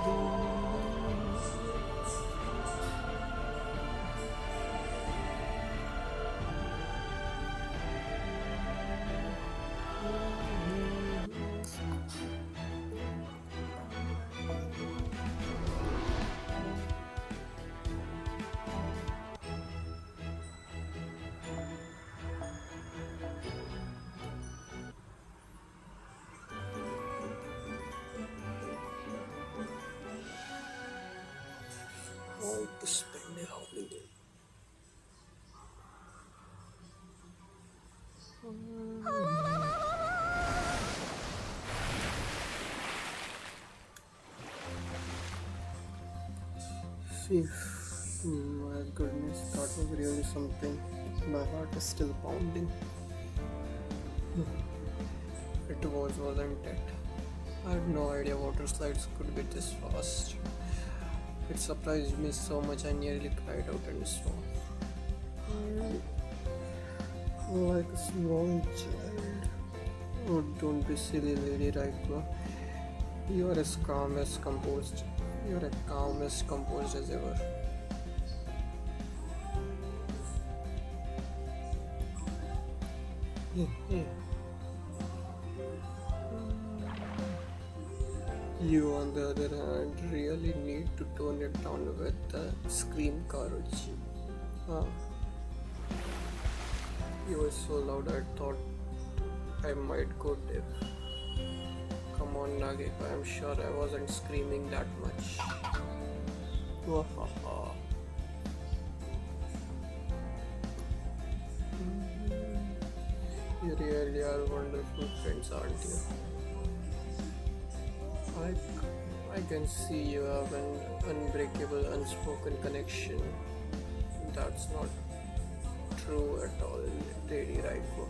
How to spend a holiday. Phew. My goodness, that was really something. My heart is still pounding. It wasn't it? I had no idea water slides could be this fast. It surprised me so much I nearly cried out in snow. Like a small child. Oh, don't be silly, Lady Raikwa. You are as calm as composed. You are as calm as composed as ever. You, on the other hand, really need to tone it down with the scream Karuchi. Ah, you were so loud I thought I might go deaf. Come on, Nagika, I'm sure I wasn't screaming that much. Wahaha. You really are wonderful friends, aren't you? I can see you have an unbreakable, unspoken connection. That's not true at all, Lady Raiko.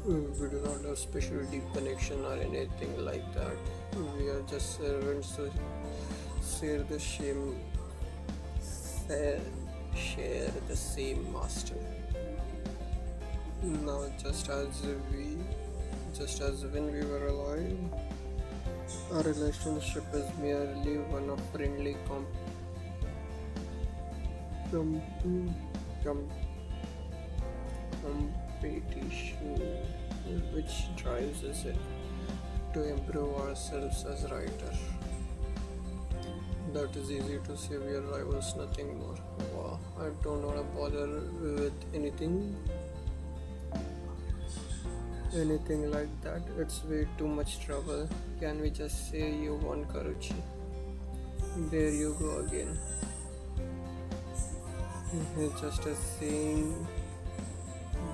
We do not have special deep connection or anything like that. We are just servants who share the same share, share the same master. Now, just as when we were alive, our relationship is merely one of friendly com- com- competition, which drives us to improve ourselves as writer. That is easy to say. We are rivals, nothing more. Wow, I don't want to bother with anything like that. It's way too much trouble. Can we just say you won, Karuchi? There you go again. Just as saying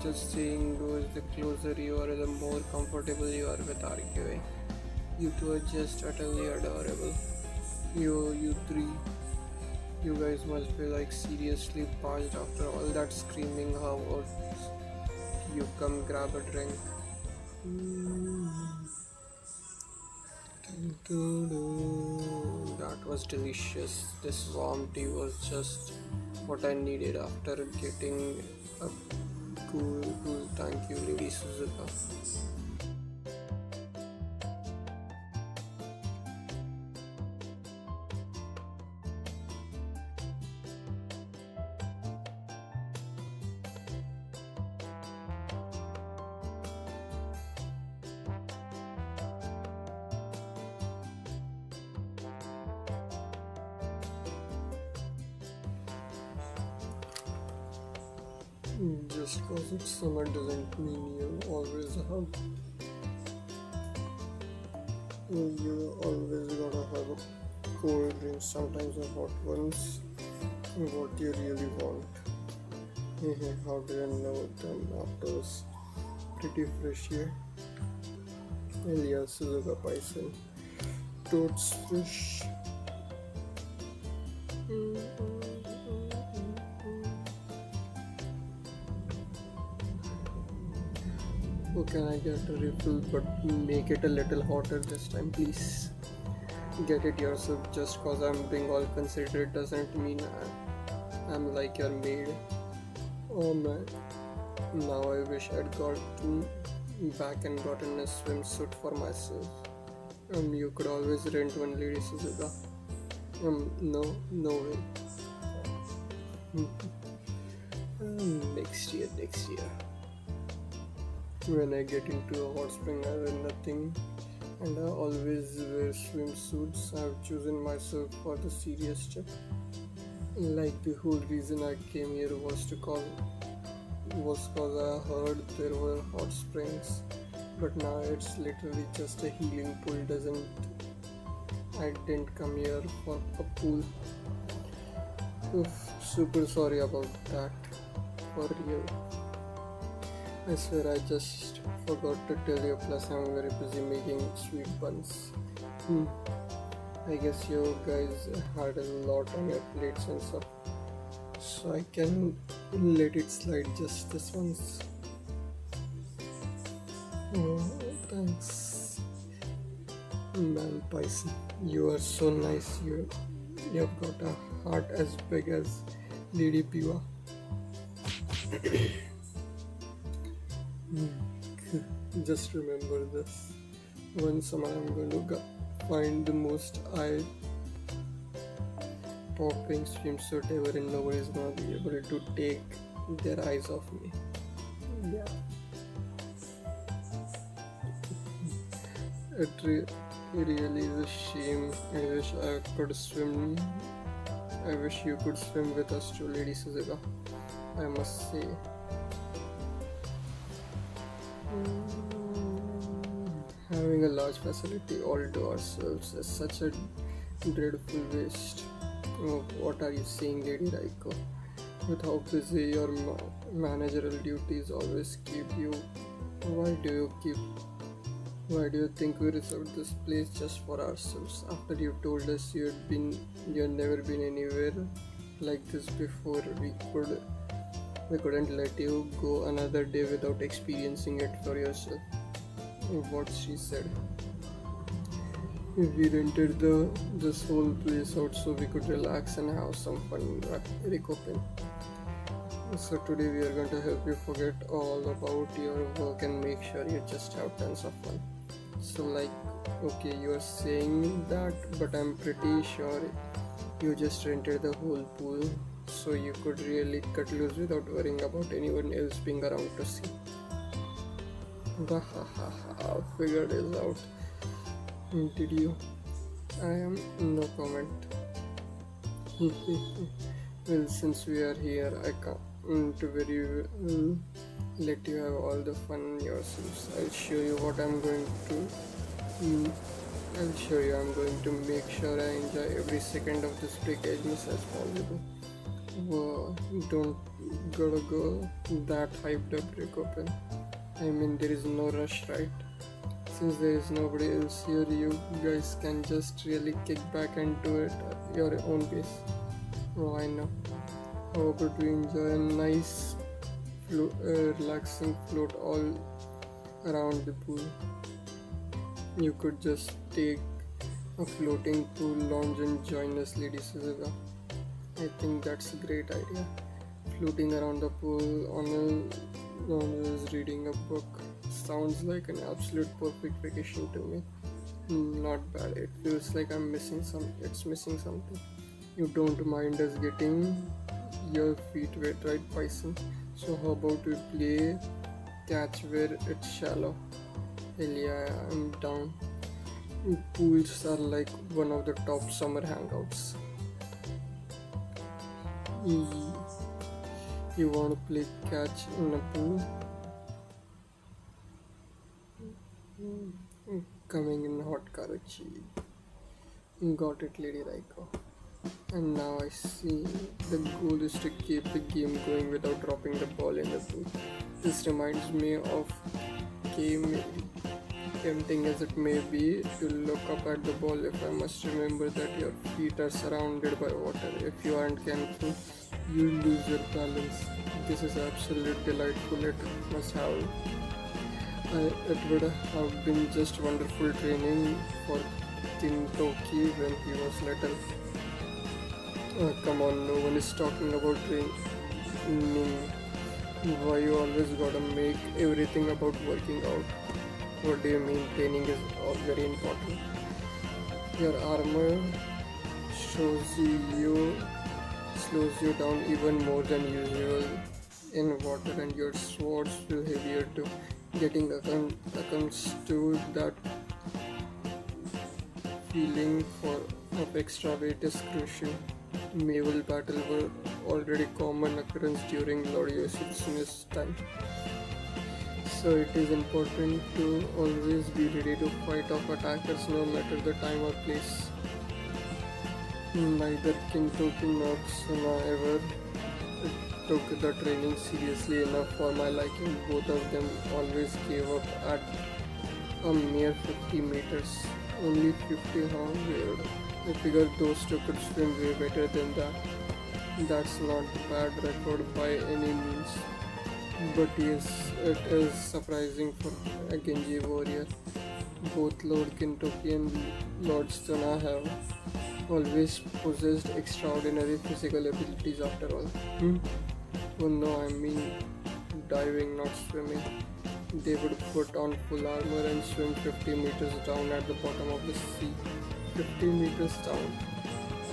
Just saying goes, the closer you are, the more comfortable you are with arguing. You two are just utterly adorable. You three, you guys must be like seriously parched after all that screaming. How about you come grab a drink? That was delicious. This warm tea was just what I needed after getting a cool. Thank you, Lady Suzuka. Just cause it's summer doesn't mean you always have you always gotta have a cold drink, sometimes a hot ones. What you really want. How do you know them after this pretty fresh here? Elias Suzuka Python. Toads fish. Oh, can I get a refill but make it a little hotter this time, please? Get it yourself. Just cause I'm being all considerate doesn't mean I'm like your maid. Oh man. Now I wish I'd gotten back and gotten a swimsuit for myself. You could always rent one, Lady Suzuka. No way. Next year. When I get into a hot spring, I wear nothing, and I always wear swimsuits. I've chosen myself for the serious step. Like the whole reason I came here was cause I heard there were hot springs, but now it's literally just a healing pool. I didn't come here for a pool. Oof, super sorry about that. For real. I swear I just forgot to tell you, plus I'm very busy making sweet buns. I guess you guys had a lot on your plates and stuff, so I can let it slide just this once. Oh, thanks. Man, Python, you are so nice. You've got a heart as big as Lady Piva. Just remember this. One summer I'm going to find the most eye-popping swimsuit ever, and nobody's going to be able to take their eyes off me. Yeah. It really is a shame. I wish I could swim. I wish you could swim with us too, Lady Suzuka. I must say. Having a large facility all to ourselves is such a dreadful waste. Oh, what are you saying, Lady Raiko? With how busy your managerial duties always keep you, why do you think we reserved this place just for ourselves? After you told us you'd never been anywhere like this before, we couldn't let you go another day without experiencing it for yourself. What she said. We rented this whole place out so we could relax and have some fun in Rikopin. So today we are going to help you forget all about your work and make sure you just have tons of fun. So okay, you are saying that, but I'm pretty sure you just rented the whole pool so you could really cut loose without worrying about anyone else being around to see. Figured it out. Did you? I am no comment. Well, since we are here, I can't very well let you have all the fun yourselves. I'll show you what I'm going to. I'll show you. I'm going to make sure I enjoy every second of this break as much as possible. Whoa, don't gotta go that hyped up break open. I mean, there is no rush, right? Since there is nobody else here, you guys can just really kick back and do it at your own pace. Oh, I know. How about we enjoy a nice, relaxing float all around the pool? You could just take a floating pool lounge and join us, Lady Suzuka. I think that's a great idea. Floating around the pool on reading a book sounds like an absolute perfect vacation to me. Not bad. It feels like it's missing something. You don't mind us getting your feet wet, right, Python? So how about we play catch where it's shallow? Hell yeah, I'm down. Pools are like one of the top summer hangouts. You want to play catch in a pool? Coming in hot Karachi. Got it, Lady Raiko. And now I see the goal is to keep the game going without dropping the ball in the pool. This reminds me of game, tempting as it may be to look up at the ball if I must remember that your feet are surrounded by water. If you aren't careful, you lose your balance. This is absolutely delightful. It must have. It would have been just wonderful training for Tintoki when he was little. Come on, no one is talking about training. Why you always gotta make everything about working out? What do you mean training is all very important? Your armor shows you slows you down even more than usual in water, and your swords feel heavier too. Getting accustomed to that feeling of extra weight is crucial. Naval battles were already common occurrence during Lord Yusuf's time. So it is important to always be ready to fight off attackers no matter the time or place. Neither Kintoki nor Suna ever took the training seriously enough for my liking. Both of them always gave up at a mere 50 meters. Only 50, how weird. I figured those two could swim way better than that. That's not a bad record by any means. But yes, it is surprising for a Genji warrior. Both Lord Kintoki and Lord Suna have always possessed extraordinary physical abilities after all. Oh no, I mean diving, not swimming. They would put on full armor and swim 50 meters down at the bottom of the sea. 50 meters down.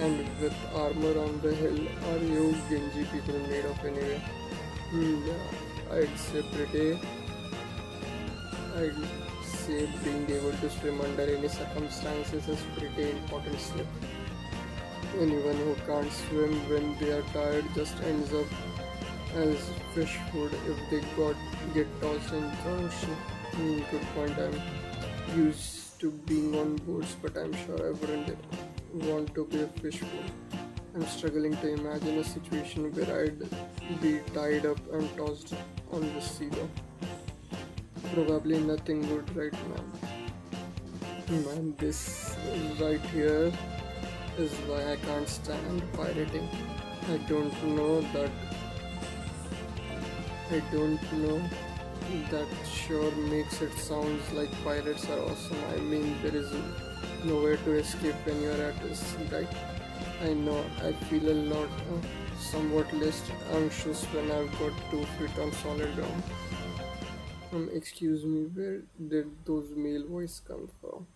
And with armor on the hill, are you Genji people made of anyway? Yeah, I'd say being able to swim under any circumstances is pretty important step. Anyone who can't swim when they are tired just ends up as fish food if they get tossed in the ocean. Good point. I'm used to being on boats, but I'm sure I wouldn't want to be a fish food. I'm struggling to imagine a situation where I'd be tied up and tossed on the sea though. Probably nothing good, right, man? Man, this right here is why I can't stand pirating. I don't know that I don't know. That sure makes it sounds like pirates are awesome. I mean, there is nowhere to escape when you're at sea, right? I know. I feel a lot, somewhat less anxious when I've got 2 feet on solid ground. Excuse me, where did those male voices come from?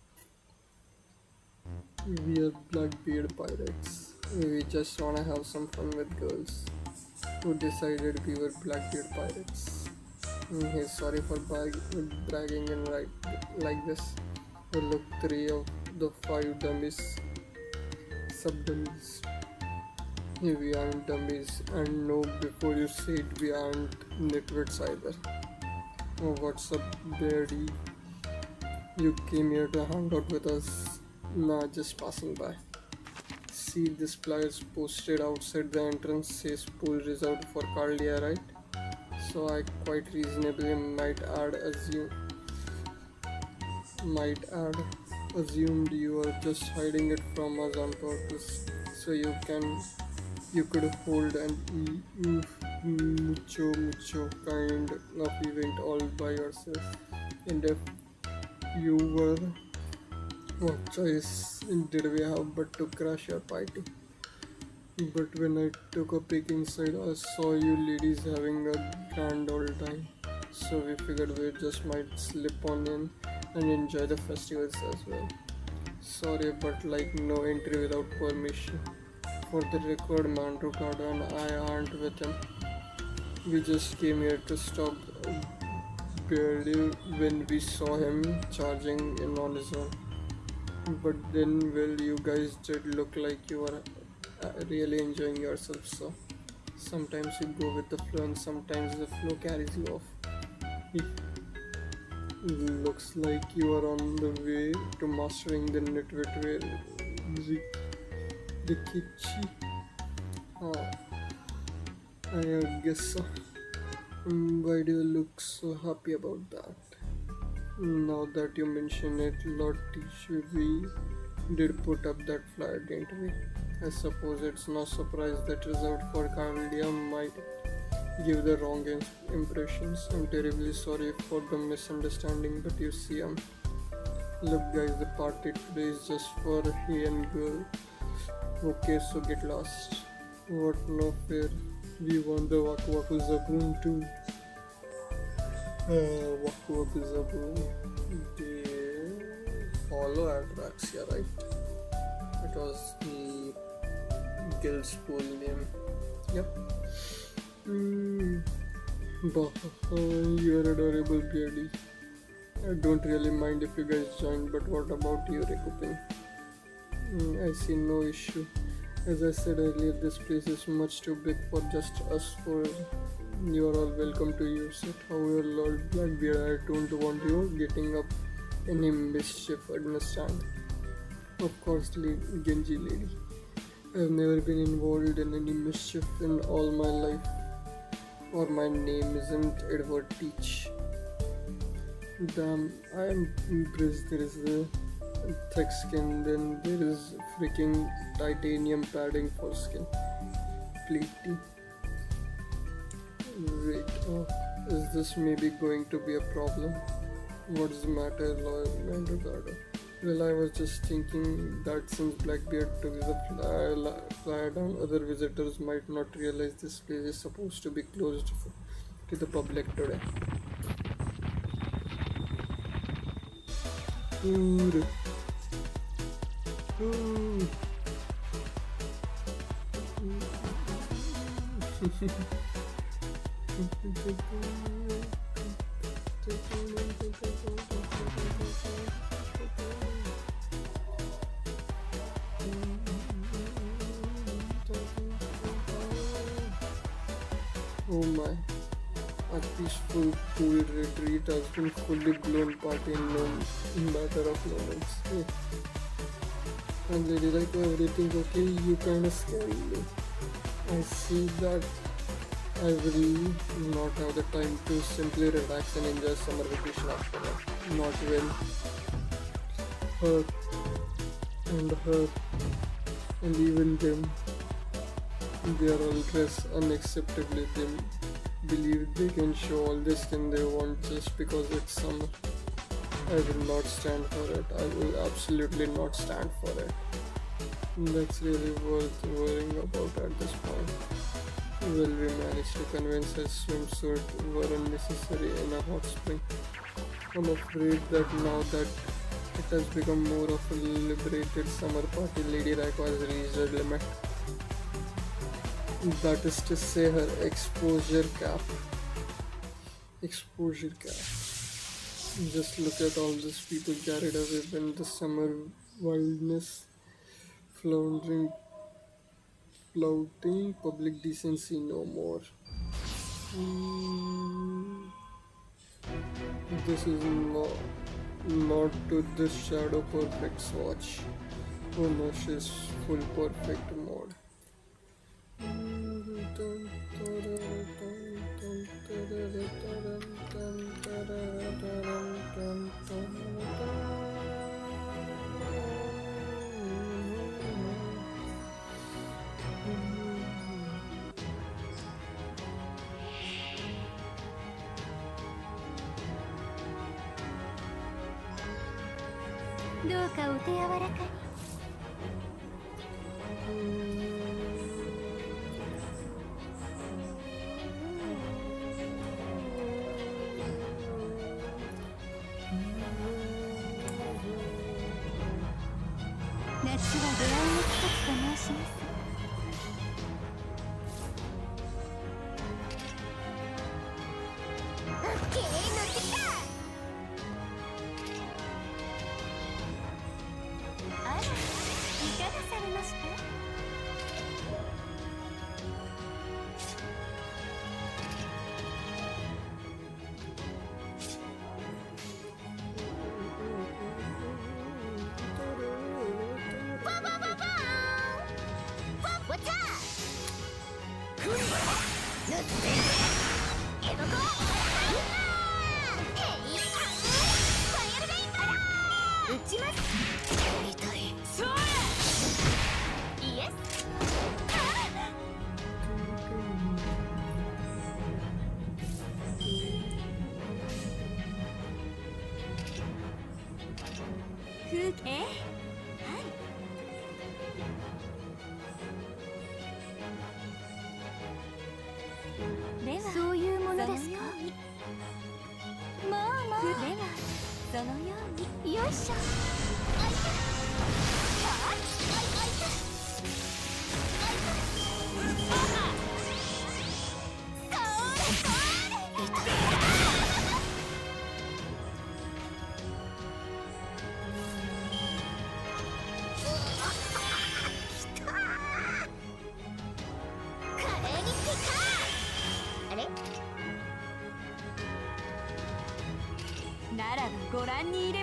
We are Blackbeard pirates. We just wanna have some fun with girls. Who decided we were Blackbeard pirates? Hey, sorry for bragging and like this. Oh, look, 3 of the 5 dummies, sub-dummies. Hey, we aren't dummies, and no, before you say it, we aren't nitwits either. Oh, what's up, Beardy? You came here to hang out with us? Nah, just passing by. See, this flyers posted outside the entrance says pool reserved for Cardia, right? So I quite reasonably assumed you were just hiding it from us on purpose, so you could hold an mucho kind of event all by yourself. And if you were, what choice did we have but to crush your party? But when I took a peek inside, I saw you ladies having a grand old time. So we figured we just might slip on in and enjoy the festivals as well. Sorry, but like no entry without permission. For the record, man, Ricardo and I aren't with him. We just came here to stop barely when we saw him charging in on his own. But then, well, you guys did look like you were really enjoying yourself, so Sometimes you go with the flow, and sometimes the flow carries you off. It looks like you are on the way to mastering the Nitwit Rikichi. Ah, I guess so. Why do you look so happy about that? Now that you mention it, Lord Tishu, we did put up that flyer, didn't we? I suppose it's no surprise that reserved for Cavaldia might give the wrong impressions. I'm terribly sorry for the misunderstanding, but you see, look, guys, the party today is just for he and girl. Okay, so get lost. What no fair? We want the Waku Waku Zaboon too. Waku Waku Zaboon. They follow Atraxia, right? It was the guild's pool name. Yep. You're adorable, Beardy. I don't really mind if you guys join, but what about you, recouping? I see no issue. As I said earlier, this place is much too big for just us four. You are all welcome to use it. However, Lord Blackbeard, I don't want you getting up any mischief, understand? Of course, Genji lady. I've never been involved in any mischief in all my life. Or my name isn't Edward Teach. Damn, I am impressed. There is a thick skin, then there is freaking titanium padding for skin. Platy. Wait, is this maybe going to be a problem? What's the matter, Lord Mandragora? Well, I was just thinking that since Blackbeard took the flyer down, other visitors might not realize this place is supposed to be closed to the public today. Ooh. Ooh. Oh my, a peaceful pool retreat has been fully blown party in no matter of moments. Hey. And lady, like everything okay? You kinda scary me. I see that I will not have the time to simply relax and enjoy summer vacation after that. Not well. Her and her and even them. They are all dressed unacceptably. They believe they can show all the skin they want just because it's summer. I will not stand for it. I will absolutely not stand for it. That's really worth worrying about at this point. Well, we managed to convince her swimsuit were unnecessary in a hot spring. I'm afraid that now that it has become more of a liberated summer party, Lady Raiko has reached her limit. That is to say, her exposure cap. Exposure cap. Just look at all these people carried away when the summer wildness, floundering, flouting public decency no more. This is not to the Shadow Perfect's watch. Oh no, she's full perfect mode.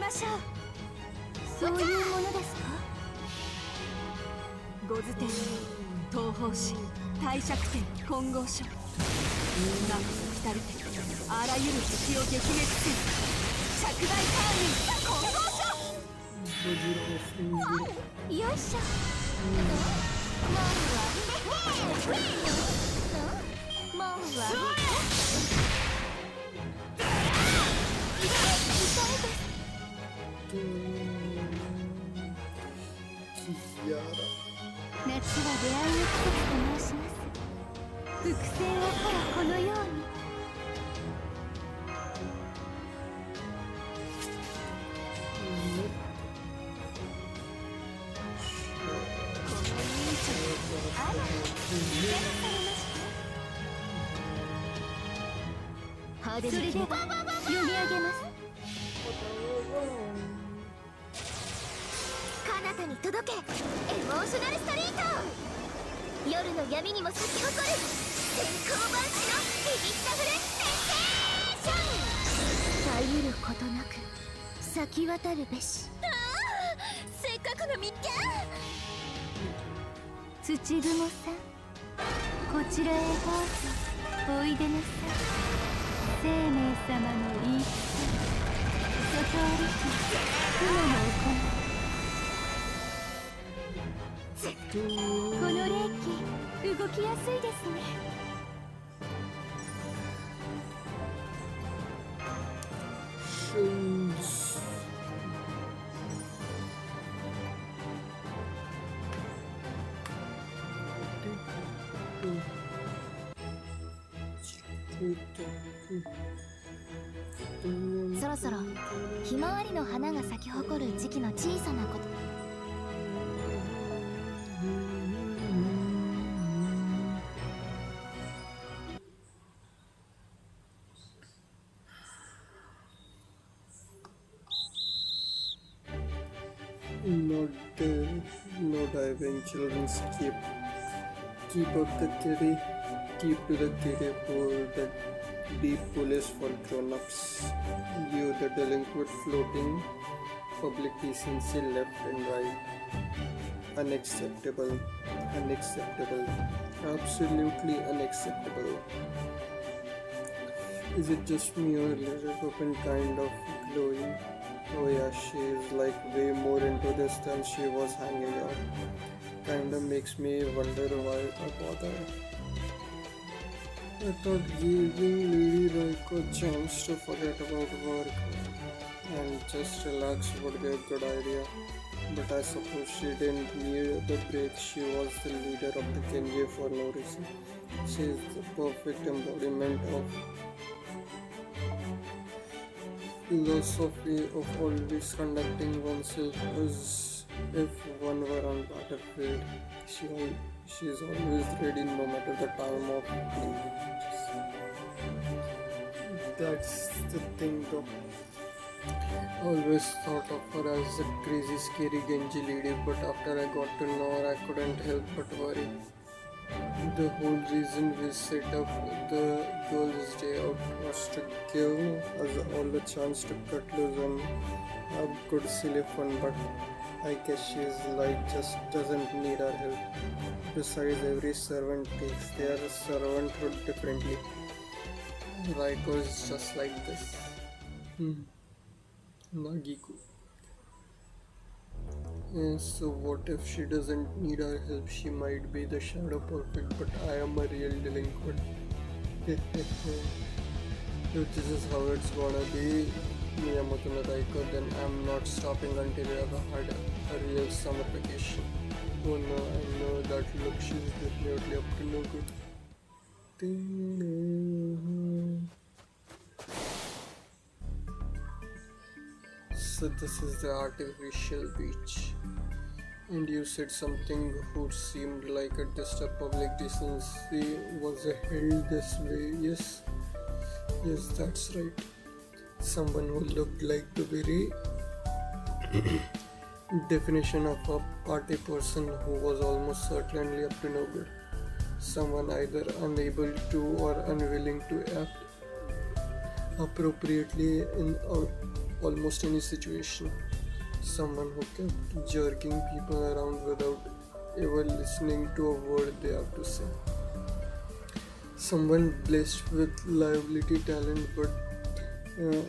ましょう。そういうものですか。ゴズ天東方神帝釈天混合書。ナフス来たるてあらゆる敵を撃滅せよ。釈大カーニン混合書。よいしょ。もうは夏は出会いの季節と申します。伏線をこのように。それでは読み上げます。彼方に届けエモーショナルストリート。夜の闇にも咲き誇る先行万死のビビッタフルセンセーション。遮ることなく咲き渡るべし。せっかくの密見。土雲さん、こちらへどうぞおいでなさい。生命様の言いつけ外歩き雲の行い。この霊気動きやすいですね。そろそろひまわりの花が咲き誇る時期の小さなこと。No diving, children. Keep up the kitty. Keep to the kiddie pool. The deep pool is for grown-ups. You, the delinquent, floating. Public decency left and right. Unacceptable. Absolutely unacceptable. Is it just me or is it open kind of glowing? Oh yeah, she is like way more into this than she was hanging out. Kinda makes me wonder why I bother. I thought giving Lady Royko a chance to forget about work and just relax would be a good idea. But I suppose she didn't need the break. She was the leader of the Kenji for no reason. She is the perfect embodiment of philosophy of always conducting oneself as if one were on battlefield. She is always ready no matter the time of day. That's the thing though. I always thought of her as a crazy scary Genji lady, but after I got to know her I couldn't help but worry. The whole reason we set up the girls' day out was to give us all the chance to cut loose and have good silly fun, but I guess she's like just doesn't need our help. Besides, every servant takes their servanthood differently. Raiko is just like this. Nagiku. So what if she doesn't need our help? She might be the shadow perfect, but I am a real delinquent. If this is how it's gonna be, Miyamoto no Raiko, then I'm not stopping until I have had a real summer vacation. Oh no, I know that look, she's definitely up to no good. So this is the artificial beach. And you said something who seemed like a disturb public decency was held this way. Yes, that's right. Someone who looked like the very definition of a party person who was almost certainly up to no good. Someone either unable to or unwilling to act appropriately in almost any situation. Someone who kept jerking people around without ever listening to a word they have to say. Someone blessed with livability talent but uh,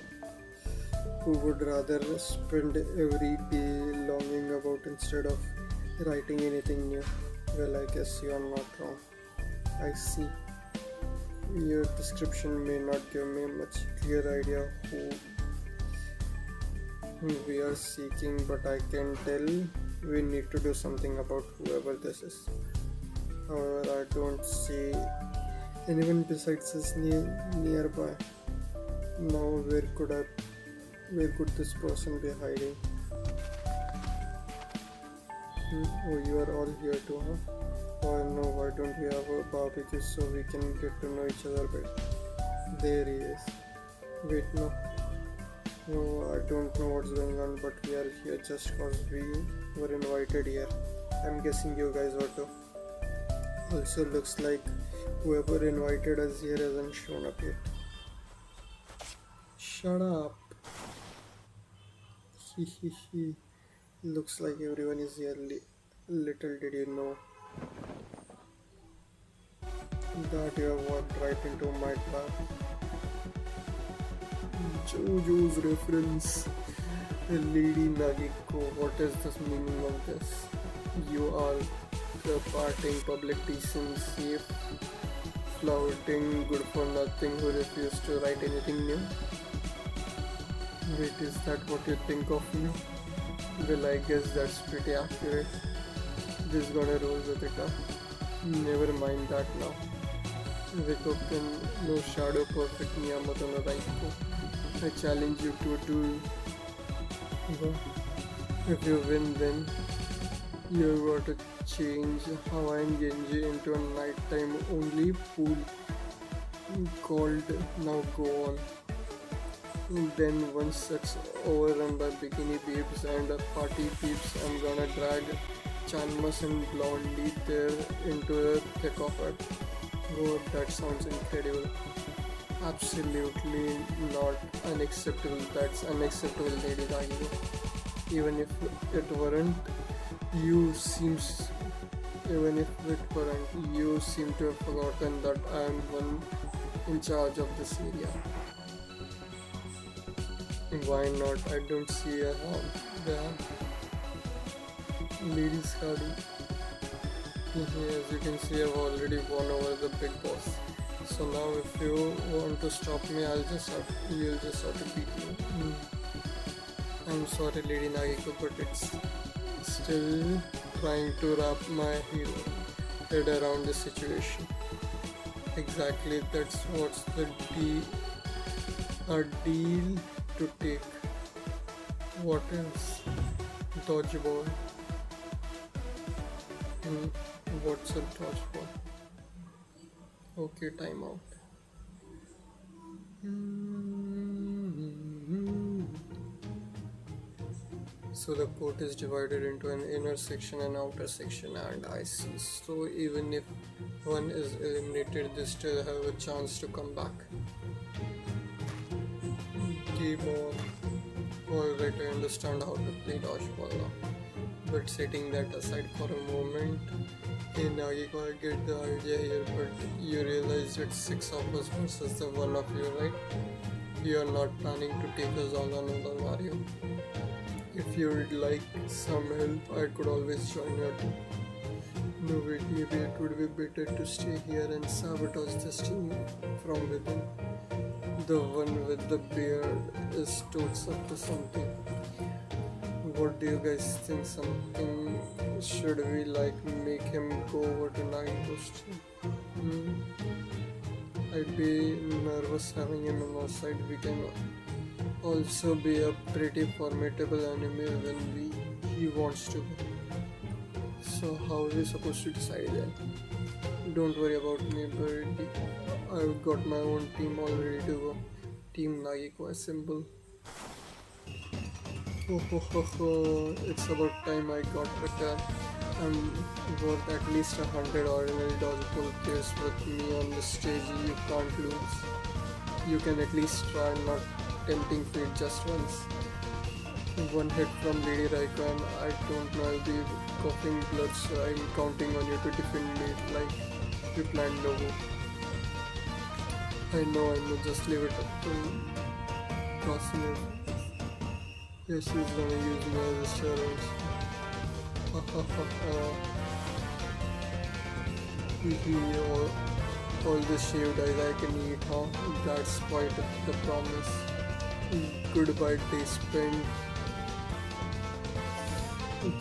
who would rather spend every day longing about instead of writing anything new. Well, I guess you are not wrong. I see. Your description may not give me a much clear idea who we are seeking, but I can tell we need to do something about whoever this is. However, I don't see anyone besides us nearby. Now, where could this person be hiding? Oh, you are all here too, huh? Oh no, why don't we have a barbecue so we can get to know each other better? There he is. Wait, no. No, I don't know what's going on, but we are here just cause we were invited here. I'm guessing you guys were too. Also looks like whoever invited us here hasn't shown up yet. Shut up. He. Looks like everyone is here. Little did you know that you have walked right into my trap. JoJo's reference. Lady Nagiko, what is the meaning of this? You are the parting public decency, flouting, good for nothing who refused to write anything new. Wait, is that what you think of me? Well, I guess that's pretty accurate. Just gonna roll with it, huh? Never mind that now. Wake up in no shadow perfect Miyamoto no Raiko. I challenge you to do. If you win, then you've got to change Hawaiian Genji into a nighttime only pool called Now Go On. Then once it's overrun by bikini babes and party peeps, I'm gonna drag Chanmas and Blondie there into the thick of it. Oh, that sounds incredible. Absolutely not unacceptable. That's unacceptable, Lady Nagiko. Even if it weren't, you seem to have forgotten that I am one in charge of this area. Why not? I don't see a harm there. Lady Skadi. As you can see, I've already won over the big boss. So now if you want to stop me, you'll just have to beat me. I'm sorry, Lady Nagiko, but it's still trying to wrap my head around the situation. Exactly, that's what's the deal to take. What else? Dodgeball. What's a dodgeball? Okay, time out. So the court is divided into an inner section and outer section, and I see. So even if one is eliminated, they still have a chance to come back. Game on. Alright, I understand how to play dodgeball now. But setting that aside for a moment, hey Nagiko, I get the idea here, but you realize it's 6 of us versus the 1 of you, right? You are not planning to take us all on alone, are you? If you would like some help, I could always join your team. No, wait, maybe it would be better to stay here and sabotage this team from within. The one with the beard is totes up to something. What do you guys think? Should we make him go over to Nagiko's team? I'd be nervous having him on our side. We can also be a pretty formidable enemy when he wants to. So how are we supposed to decide then? Don't worry about me, Birdie. I've got my own team all ready to go. Team Nagiko assemble. It's about time I got better. I'm worth at least 100 ordinary dodgeball players with me on the stage. You can't lose. You can at least try not tempting fate just once. One hit from Lady Raikkonen. I don't know, I'll be coughing blood, so I'm counting on you to defend me like you planned, Lobo. I know, I know, just leave it up to crossing it. Yes, she's gonna use me as a steroids. Ha ha ha ha. All the shaved eyes I can eat, huh? That's quite the promise. Goodbye, day spent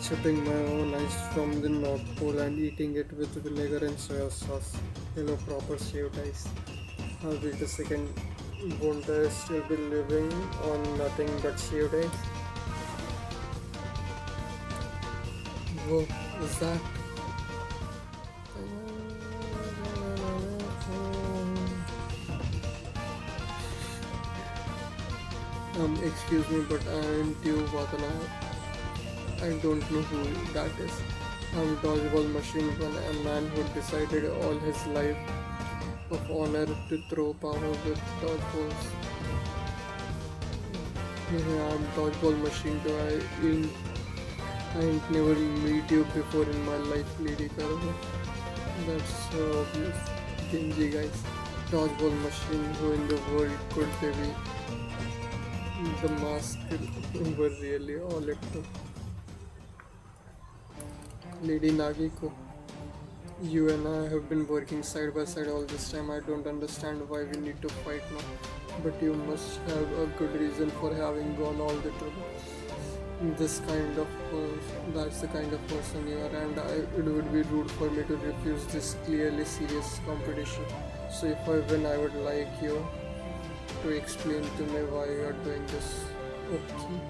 chipping my own ice from the North Pole and eating it with vinegar and soy sauce. Proper shaved ice. Wait a second. Won't I still be living on nothing but shaved ice? Whoa, is that? Excuse me, but I'm Teo Watanabe. I don't know who that is. I'm Dodgeball Machine Gun, a man who decided all his life of honor to throw power with dodgeballs. Yeah, I'm Dodgeball Machine Gun. I ain't never meet you before in my life, Lady Karava. That's so obvious. Genji guys. Dodgeball Machine, who in the world could they be? The mask were really all it took. Lady Nagiko, you and I have been working side by side all this time. I don't understand why we need to fight now, but you must have a good reason for having gone all the trouble. That's the kind of person you are, and it would be rude for me to refuse this clearly serious competition. So if I win, I would like you to explain to me why you are doing this. Okay.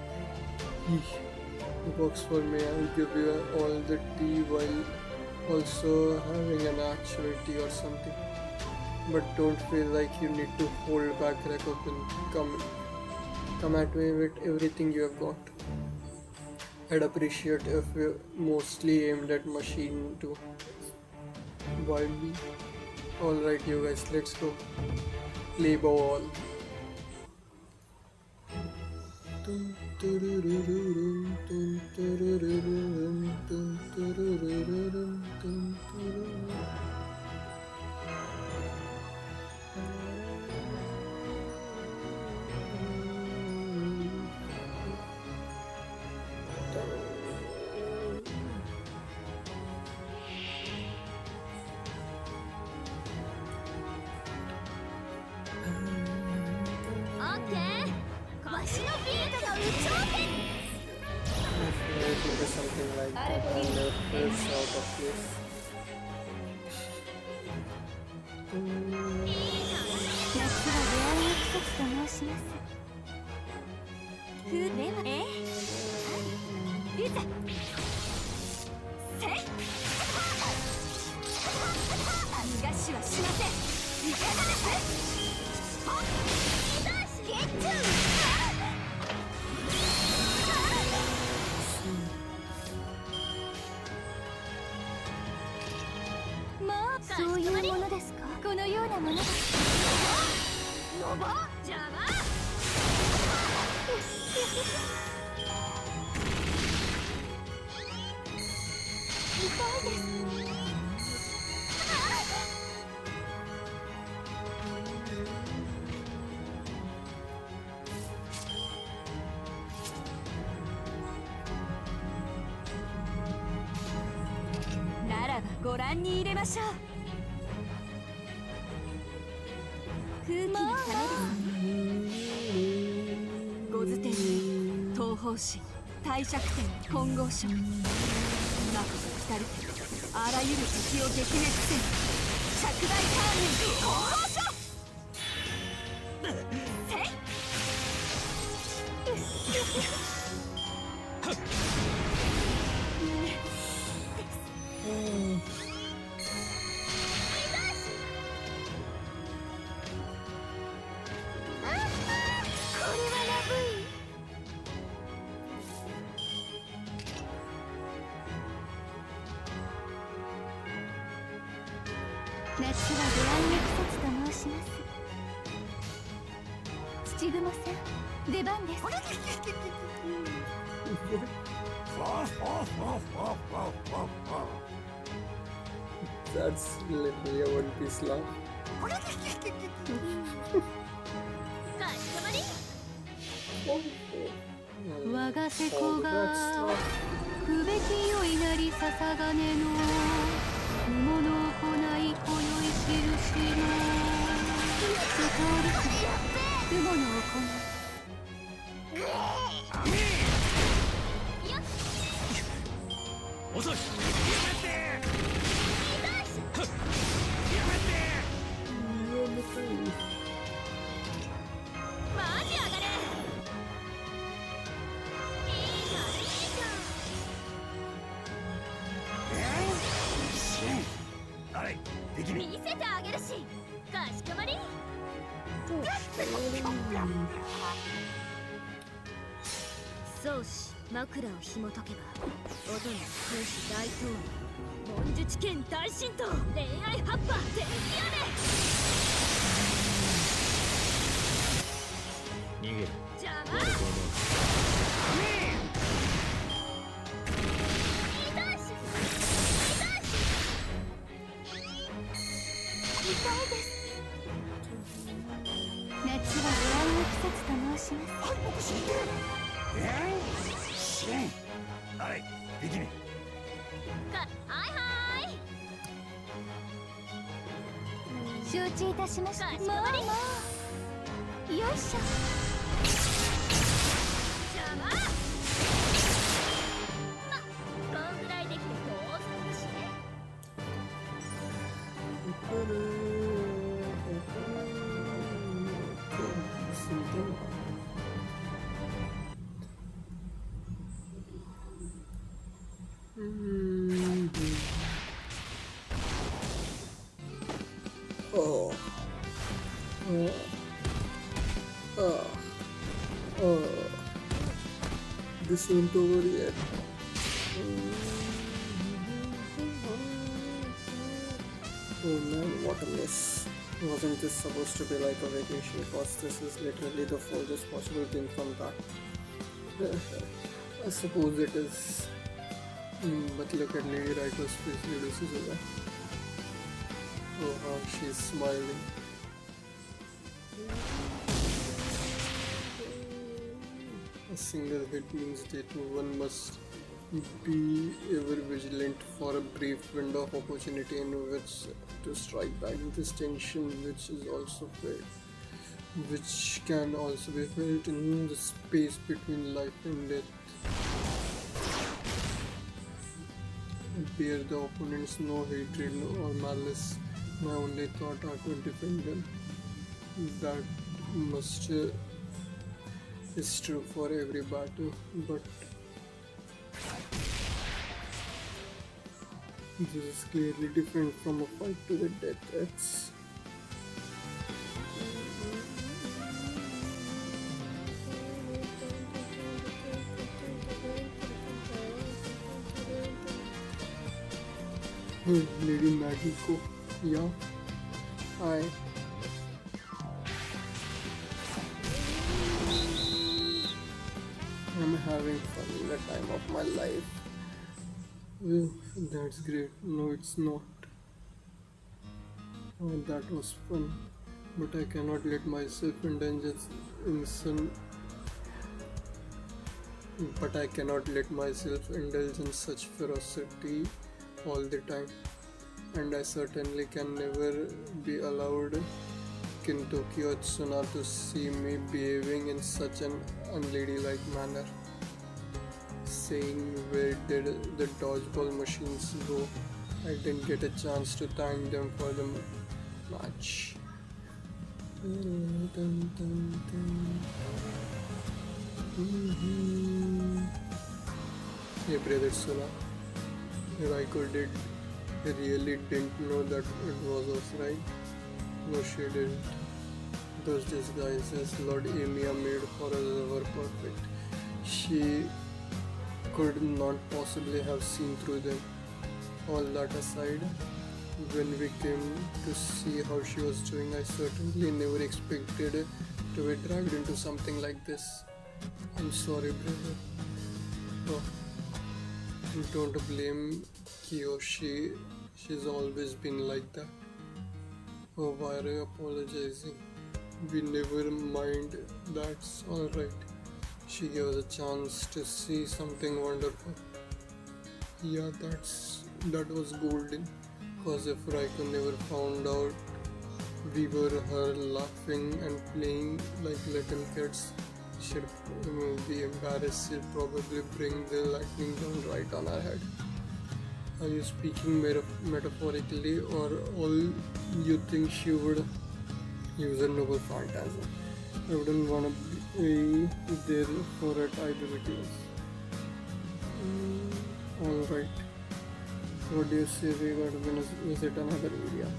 Works for me. I'll give you all the tea while also having an actual tea or something. But don't feel like you need to hold back, Rakuten. Come at me with everything you have got. I'd appreciate if you mostly aimed at machine too. Why me? Alright you guys, let's go. Play ball. Something like that. I never felt out of place. 夏は出会いの季節と申します。では、いざせい逃がしはしません。いかがです？はっゲッツーそういうものですか？このようなものです。やば？邪魔？痛いです。ならばご覧に入れましょう。空気のためですね。ゴズ天東方神帝釈天混合書中が来たるあらゆる敵を撃滅せん釈大ターン混合書せい夏は出会いの季節と申します。七雲さん、出番です。That's literally a One Piece laugh. かしこまり。我が瀬 Oh, 古 that's が laugh. くべきよいなりささがねの不毛の行いこよい印の世通り不毛の行い遅い。やめて。マジ上がれ。いいじゃんいいあれ、できじゃん。ね見せてあげるし。かしこまり。宗師枕を紐解けば音の天使大統領文術剣大神道恋愛葉っぱ天気え。逃げる。雨邪魔。夏は出会いの季節と申しますシン。あれ、できねはいはい。承知いたしました。かしこもうまり。よいしょ。邪魔。ま、こんぐらいできて当然だしね。Oh. This ain't over yet. Oh man, what a mess. Wasn't this supposed to be like a vacation? Cause this is literally the furthest possible thing from that. I suppose it is. But look at Lady Raiko's face reduces over. Oh, how she's smiling. A single hit means that one must be ever vigilant for a brief window of opportunity in which to strike back. This tension, which is also felt, which can also be felt in the space between life and death. Bear the opponents no hatred or malice. My only thought are to defend them. That must is true for every battle, but this is clearly different from a fight to the death. It's Lady Magiko, yeah, hi. I'm having fun in the time of my life. Well, that's great. No, it's not. Oh, that was fun. But I cannot let myself indulge in some. But I cannot let myself indulge in such ferocity all the time. And I certainly can never be allowed Kintoki or Tsuna to see me behaving in such an unladylike manner. Saying where did the dodgeball machines go? I didn't get a chance to thank them for the match. Hey brother Tsuna, Raiko really didn't know that it was us, right? No, she didn't. Those disguises Lord Emiya made for us were perfect. She could not possibly have seen through them. All that aside, when we came to see how she was doing, I certainly never expected to be dragged into something like this. I'm sorry, brother. Oh, don't blame Kiyoshi. She's always been like that. Oh, why are you apologizing? We never mind. That's alright. She gave us a chance to see something wonderful. Yeah, that was golden. Cause if Raiko never found out we were her laughing and playing like little kids, she'd be embarrassed. She'd probably bring the lightning down right on our head. Are you speaking metaphorically, or all you think she would use a noble phantasm? I wouldn't want to be there for it either, it is. Alright. What do you say we got to visit another area?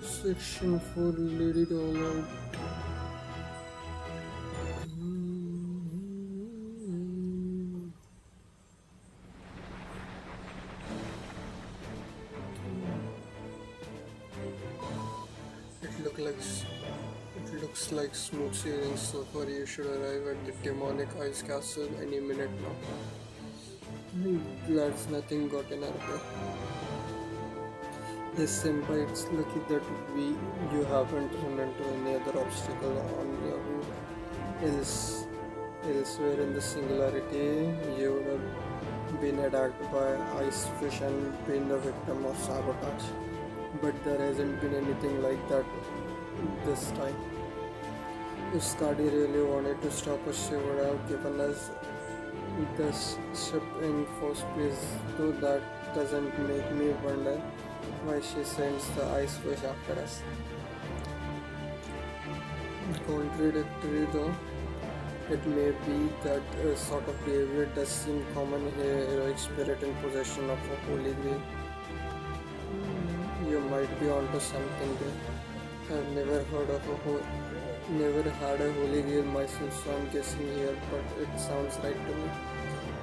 Section 4, Lady Dollar. It looks like smooth sailing so far. You should arrive at the demonic ice castle any minute now. Glad nothing got in our way. Yes, Senpai, it's lucky that you haven't run into any other obstacle on your route. Elsewhere in the singularity, you would have been attacked by ice fish and been the victim of sabotage. But there hasn't been anything like that this time. If Skadi really wanted to stop us, she would have given us this ship in first place, though that doesn't make me wonder why she sends the ice fish after us. Contradictory though it may be, that sort of behavior does seem common here. Heroic spirit in possession of a holy grail. You might be onto something there. I've never had a holy grail myself, so I'm guessing here, but it sounds right to me.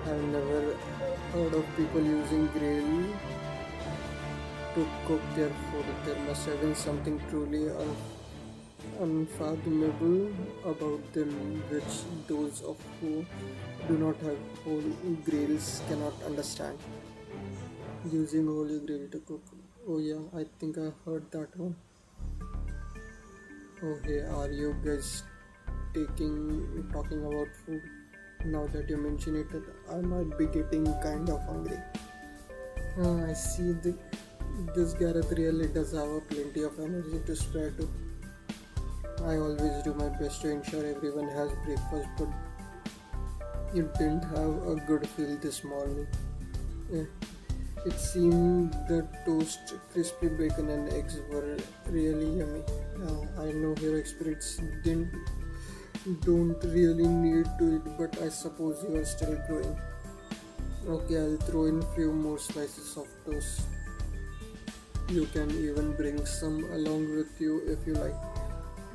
I've never heard of people using grail to cook their food. There must have been something truly unfathomable about them, which those of who do not have holy grails cannot understand. Using holy grail to cook. Oh yeah, I think I heard that one. Oh hey, are you guys talking about food? Now that you mention it, I might be getting kind of hungry. I see this Gareth really does have plenty of energy to spare too. I always do my best to ensure everyone has breakfast, but you didn't have a good feel this morning. It seemed that toast, crispy bacon and eggs were really yummy. I know heroic spirits don't really need to eat, but I suppose you are still growing. Okay, I'll throw in few more slices of toast. You can even bring some along with you if you like.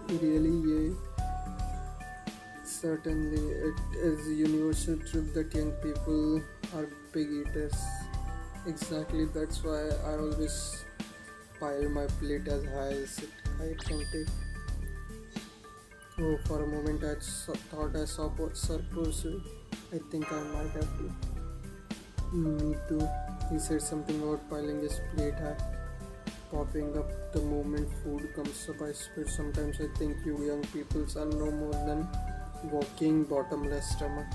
Really, yeah. Certainly, it is a universal truth that young people are big eaters. Exactly, that's why I always pile my plate as high as I can take. Oh, for a moment I thought I saw Sir Percy. I think I might have been. Me too. He said something about piling his plate high, popping up the moment food comes up. I swear sometimes I think you young peoples are no more than walking bottomless stomach.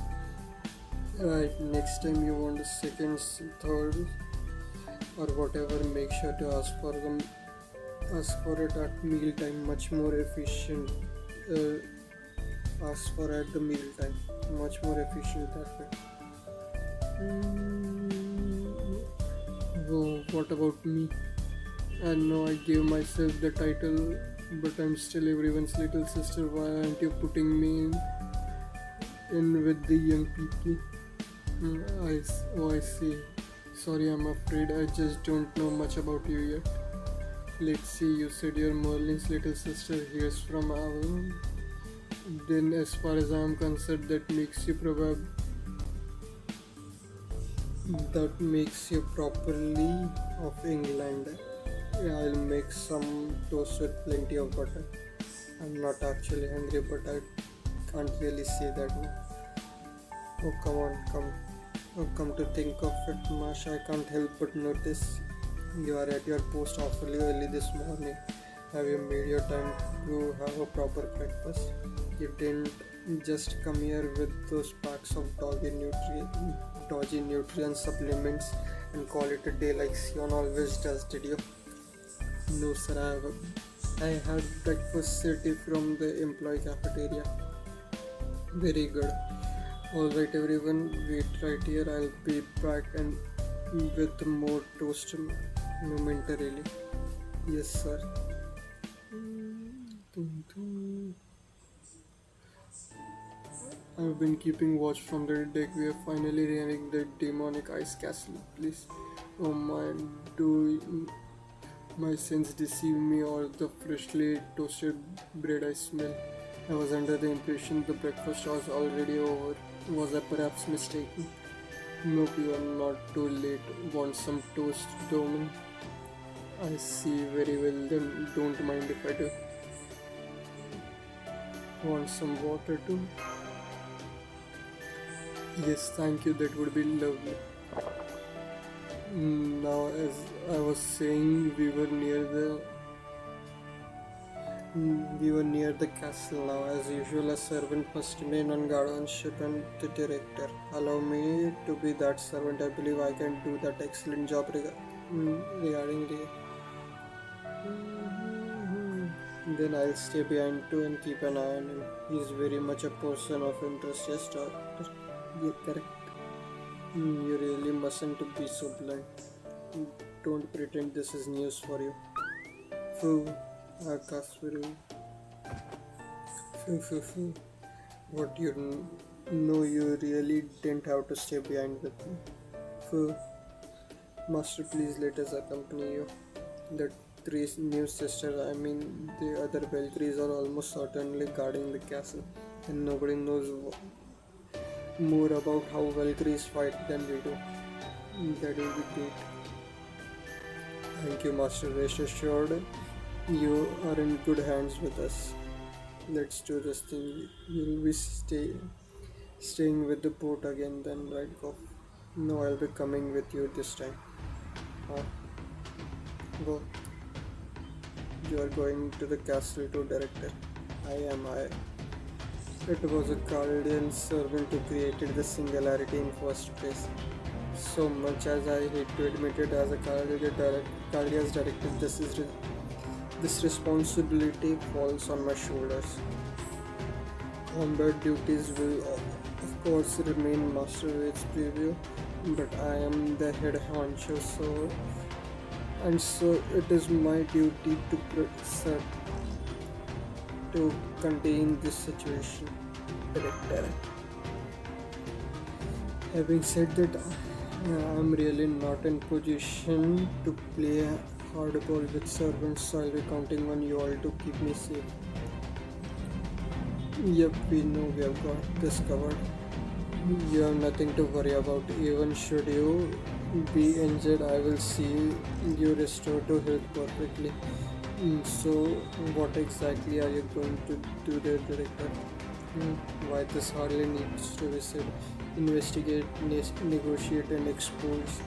Right, next time you want a second, third, or whatever, make sure to ask for it at mealtime. Much more efficient. Ask for at the mealtime. Much more efficient that way. Oh, what about me? I know I gave myself the title, but I'm still everyone's little sister. Why aren't you putting me in with the young people? I see. Sorry, I'm afraid I just don't know much about you yet. Let's see, you said you're Merlin's little sister. Here's from Avalon. Then, as far as I'm concerned, that makes you properly of England. Yeah, I'll make some toast with plenty of butter. I'm not actually hungry, but I can't really say that now. Oh, come on, come. Oh, come to think of it, Mash, I can't help but notice you are at your post awfully early this morning. Have you made your time to have a proper breakfast? You didn't just come here with those packs of dodgy nutrient supplements and call it a day like Sion always does, did you? No, sir, I had breakfast city from the employee cafeteria. Very good. Alright, everyone, wait right here. I'll be back and with more toast momentarily. Yes, sir. I've been keeping watch from the deck. We are finally nearing the demonic ice castle. Please, oh my, do my sense deceive me or the freshly toasted bread I smell? I was under the impression the breakfast was already over. Was I perhaps mistaken? Nope, you are not too late. Want some toast, Doman? I see very well, then don't mind if I do. Want some water too? Yes, thank you, that would be lovely. Now, as I was saying, we were near the castle now. As usual, a servant must remain on guard on ship and the director. Allow me to be that servant. I believe I can do that excellent job regarding the. Then I'll stay behind too and keep an eye on him. He's very much a person of interest. Yes, doctor. Yeah, correct. You really mustn't be so blunt. Don't pretend this is news for you. Foo, Akasuru. Foo. What you really didn't have to stay behind with me. Foo. Master, please let us accompany you. The three new sisters, the other Valkyries, are almost certainly guarding the castle, and nobody knows more about how Valkyries fight than we do. That will be great. Thank you, Master. Rest assured, you are in good hands with us. Let's do this thing. You'll be staying with the boat again, then right off. No, I'll be coming with you this time. Go. You are going to the castle too, Director. I. It was a Guardian servant who created the singularity in first place. So much as I hate to admit it, as a Guardian's director, this responsibility falls on my shoulders. Combat duties will of course remain Master Wade's preview, but I am the head honcho, so it is my duty to contain this situation. Director. Having said that, I am really not in position to play hardball with servants, so I'll be counting on you all to keep me safe. Yep, we know we have got this covered. You have nothing to worry about. Even should you be injured, I will see you restored to health perfectly. So, what exactly are you going to do there, Director? Why this hardly needs to be said. Investigate, negotiate, and extrapolate.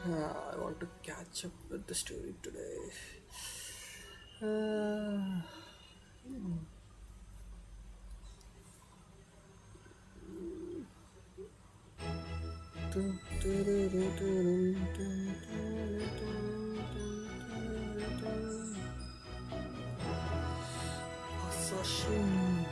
I want to catch up with the story today. Assassin.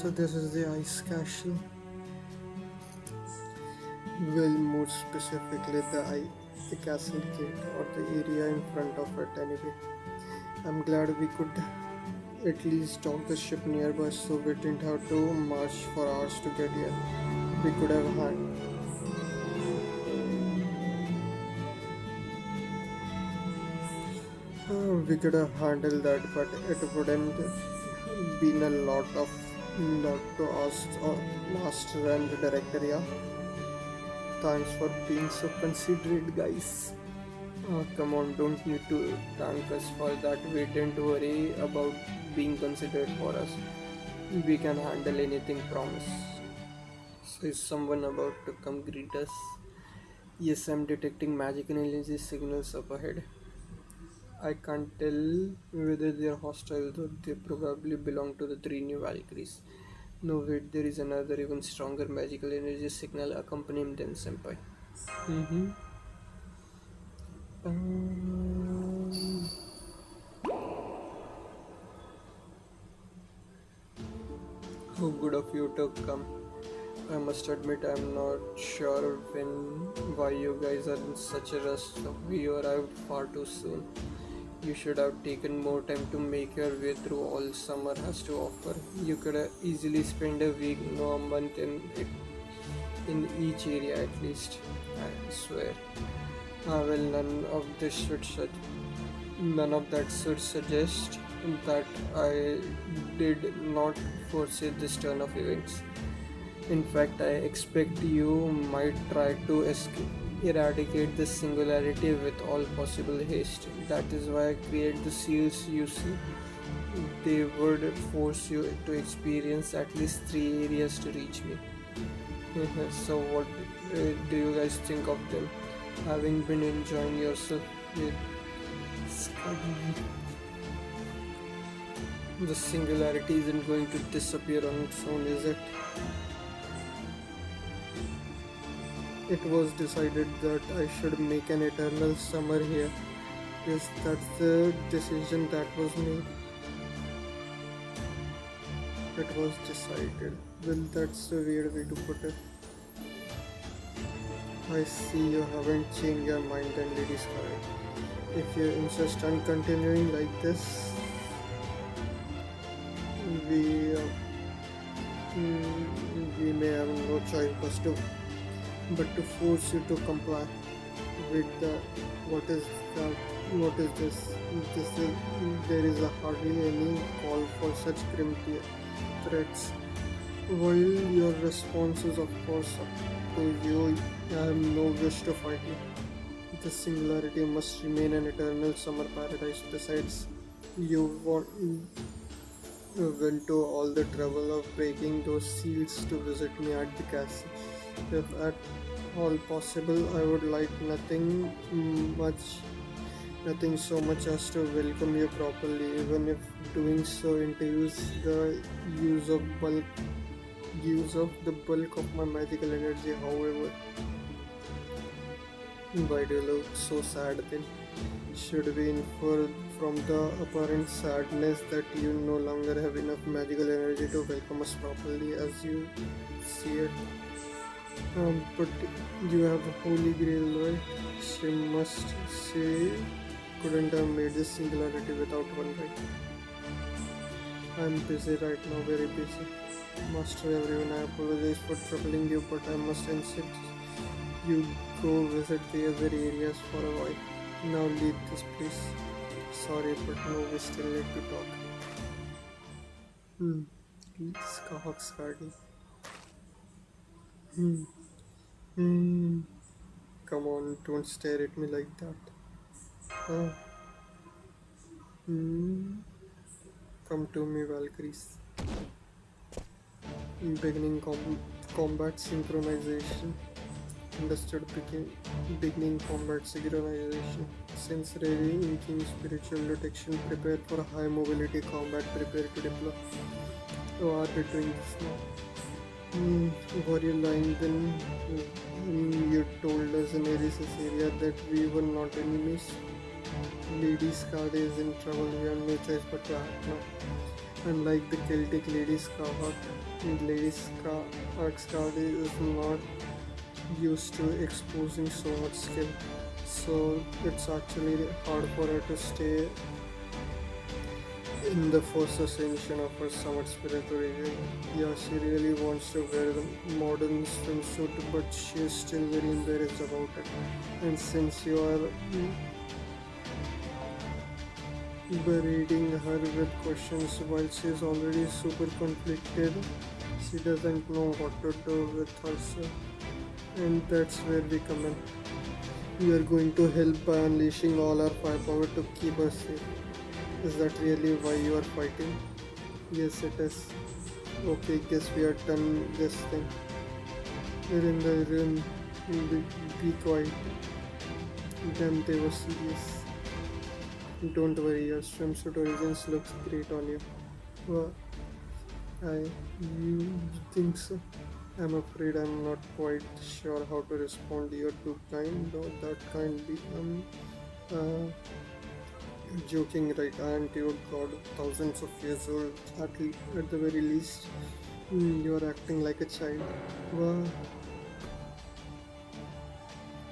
So this is the ice castle. Well, more specifically, the castle gate or the area in front of it. Anyway, I'm glad we could at least dock the ship nearby, so we didn't have to march for hours to get here. We could have had. We could have handled that, but it wouldn't been a lot to ask master and the director. Yeah, thanks for being so considerate, guys. Come on, don't need to thank us for that. We didn't worry about being considerate for us. We can handle anything, promise. So is someone about to come greet us? Yes, I'm detecting magical energy signals up ahead. I can't tell whether they're hostile, though they probably belong to the three new Valkyries. No, wait, there is another even stronger magical energy signal accompanying them, Senpai. Mm-hmm. How good of you to come. I must admit I'm not sure why you guys are in such a rush. We arrived far too soon. You should have taken more time to make your way through all summer has to offer. You could easily spend a week, no, a month in each area at least. I swear. Well, none of that should suggest that I did not foresee this turn of events. In fact, I expect you might try to eradicate the singularity with all possible haste. That is why I create the seals you see. They would force you to experience at least 3 areas to reach me. So what do you guys think of them? Having been enjoying yourself with the singularity isn't going to disappear on its own, is it? It was decided that I should make an eternal summer here. Yes, that's the decision that was made. It was decided. Well, that's a weird way to put it. I see you haven't changed your mind then, Lady Scarlet. If you insist on continuing like this, we may have no choice but to force you to comply with the what is this? There is hardly any call for such grim threats. While your response is of course up to you, I have no wish to fight you. The singularity must remain an eternal summer paradise. Besides, you went to all the trouble of breaking those seals to visit me at the castle. If at all possible, I would like nothing so much as to welcome you properly, even if doing so entails the use of the bulk of my magical energy. However, why do you look so sad then? Should we infer from the apparent sadness that you no longer have enough magical energy to welcome us properly as you see it? But you have a holy grail, right? She couldn't have made this singularity without one, right? I'm busy right now, very busy. Master, everyone, I apologize for troubling you, but I must insist you go visit the other areas for a while. Now leave this place. Sorry, but no, we still need to talk. Skahak Skardi. Come on, don't stare at me like that. Come to me, Valkyries. Beginning combat synchronization. Understood. Beginning combat synchronization. Sense ready, inking spiritual detection. Prepare for high mobility combat. Prepare to deploy. Oh, are we doing this now? Warrior line, then you told us in Eris's area that we were not enemies. Lady Skard is in trouble. We have no choice but to act now. Unlike the Celtic Lady Scarlet, Lady Skadi is not used to exposing so much skill, so it's actually hard for her to stay in the first ascension of her somewhat spiritual region. Yeah, she really wants to wear the modern swimsuit, but she is still very embarrassed about it. And since you are berating her with questions while she is already super conflicted, she doesn't know what to do with herself. And that's where we come in. We are going to help by unleashing all our firepower to keep her safe. Is that really why you are fighting? Yes, it is. Okay, guess we are done this thing. We're in the room. Be quiet. Damn, they were serious. Don't worry, your swimsuit origins looks great on you. Well, you think so? I'm afraid I'm not quite sure how to respond. You're too kind, or that kind be. Joking, right? Aren't you god, thousands of years old at the very least? You're acting like a child. Wow.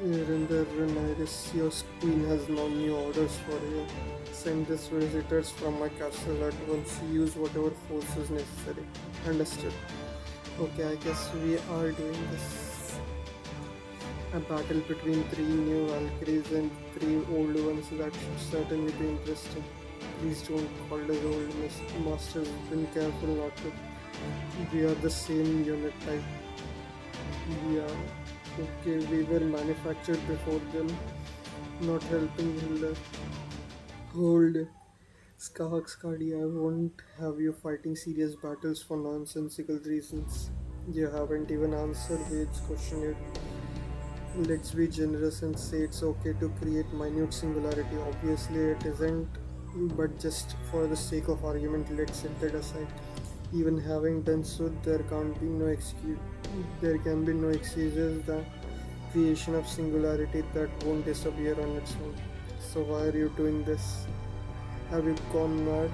Irinder Rhaenyra, your queen has now new orders for you. Send these visitors from my castle at once. Use whatever force is necessary. Understood. Okay, I guess we are doing this. A battle between 3 new Valkyries and 3 old ones, that should certainly be interesting. Please don't call us old masters, be careful not to. We are the same unit type. Yeah, okay, we were manufactured before them, not helping Hilda. Hold. Skadi, I won't have you fighting serious battles for nonsensical reasons. You haven't even answered Wade's question yet. Let's be generous and say it's okay to create minute singularity. Obviously it isn't, but just for the sake of argument, let's set that aside. Even having done so, there can be no excuses the creation of singularity that won't disappear on its own. So why are you doing this? Have you gone mad?